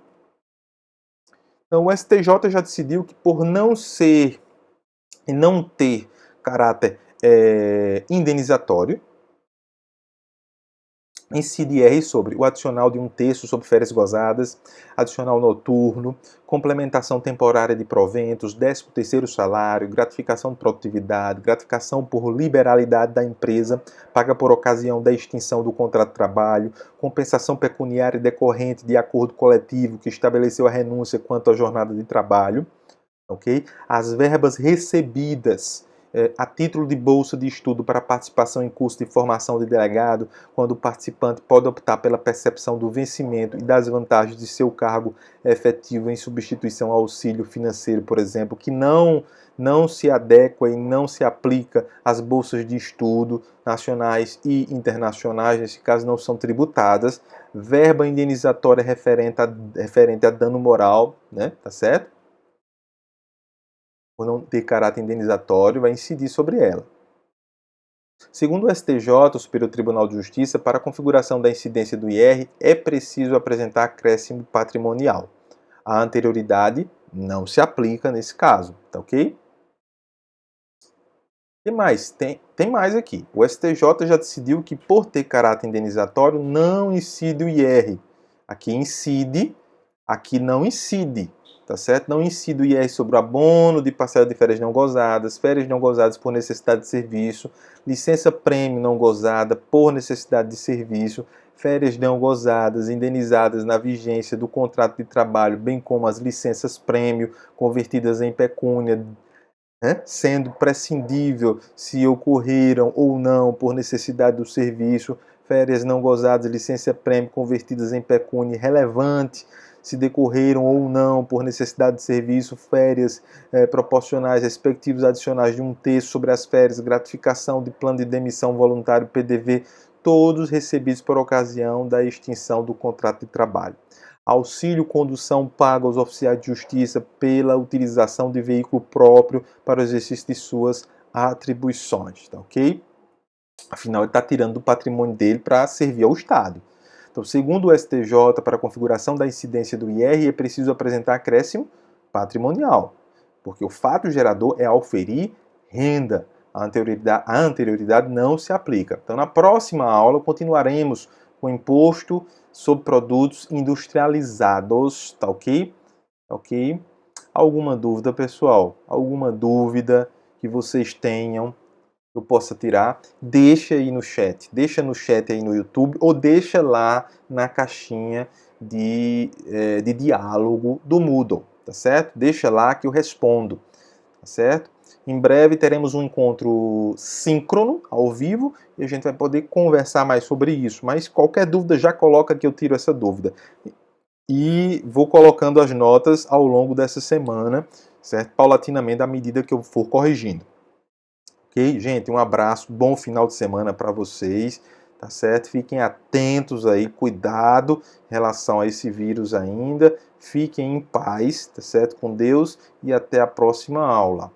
Então o STJ já decidiu que por não ser e não ter caráter indenizatório, incide IR sobre o adicional de 1/3 sobre férias gozadas, adicional noturno, complementação temporária de proventos, 13º salário, gratificação de produtividade, gratificação por liberalidade da empresa, paga por ocasião da extinção do contrato de trabalho, compensação pecuniária decorrente de acordo coletivo que estabeleceu a renúncia quanto à jornada de trabalho, ok? As verbas recebidas a título de bolsa de estudo para participação em curso de formação de delegado, quando o participante pode optar pela percepção do vencimento e das vantagens de seu cargo efetivo em substituição ao auxílio financeiro, por exemplo, que não se adequa e não se aplica às bolsas de estudo nacionais e internacionais, nesse caso não são tributadas. Verba indenizatória referente a dano moral, né? Tá certo? Por não ter caráter indenizatório, vai incidir sobre ela. Segundo o STJ, o Superior Tribunal de Justiça, para a configuração da incidência do IR, é preciso apresentar acréscimo patrimonial. A anterioridade não se aplica nesse caso, tá ok? E mais? Tem mais aqui. O STJ já decidiu que, por ter caráter indenizatório, não incide o IR. Aqui incide, aqui não incide. Tá certo? Não incide o IR sobre o abono de parcela de férias não gozadas por necessidade de serviço, licença prêmio não gozada por necessidade de serviço, férias não gozadas, indenizadas na vigência do contrato de trabalho, bem como as licenças prêmio convertidas em pecúnia né? Sendo prescindível se ocorreram ou não por necessidade do serviço, férias não gozadas, licença-prêmio convertidas em pecúnia relevante, se decorreram ou não por necessidade de serviço, férias proporcionais respectivos adicionais de 1/3 sobre as férias, gratificação de plano de demissão voluntário PDV, todos recebidos por ocasião da extinção do contrato de trabalho. Auxílio condução pago aos oficiais de justiça pela utilização de veículo próprio para o exercício de suas atribuições, tá ok? Afinal, ele está tirando do patrimônio dele para servir ao Estado. Então, segundo o STJ, para a configuração da incidência do IR, é preciso apresentar acréscimo patrimonial, porque o fato gerador é auferir renda. A anterioridade não se aplica. Então, na próxima aula, continuaremos com o imposto sobre produtos industrializados, tá ok? Ok? Alguma dúvida, pessoal? Alguma dúvida que vocês tenham? Eu possa tirar, deixa aí no chat. Deixa no chat aí no YouTube ou deixa lá na caixinha de diálogo do Moodle, tá certo? Deixa lá que eu respondo, tá certo? Em breve teremos um encontro síncrono, ao vivo, e a gente vai poder conversar mais sobre isso. Mas qualquer dúvida, já coloca que eu tiro essa dúvida. E vou colocando as notas ao longo dessa semana, certo? Paulatinamente, à medida que eu for corrigindo. Ok, gente, um abraço, bom final de semana para vocês, tá certo? Fiquem atentos aí, cuidado em relação a esse vírus ainda, fiquem em paz, tá certo? Com Deus e até a próxima aula.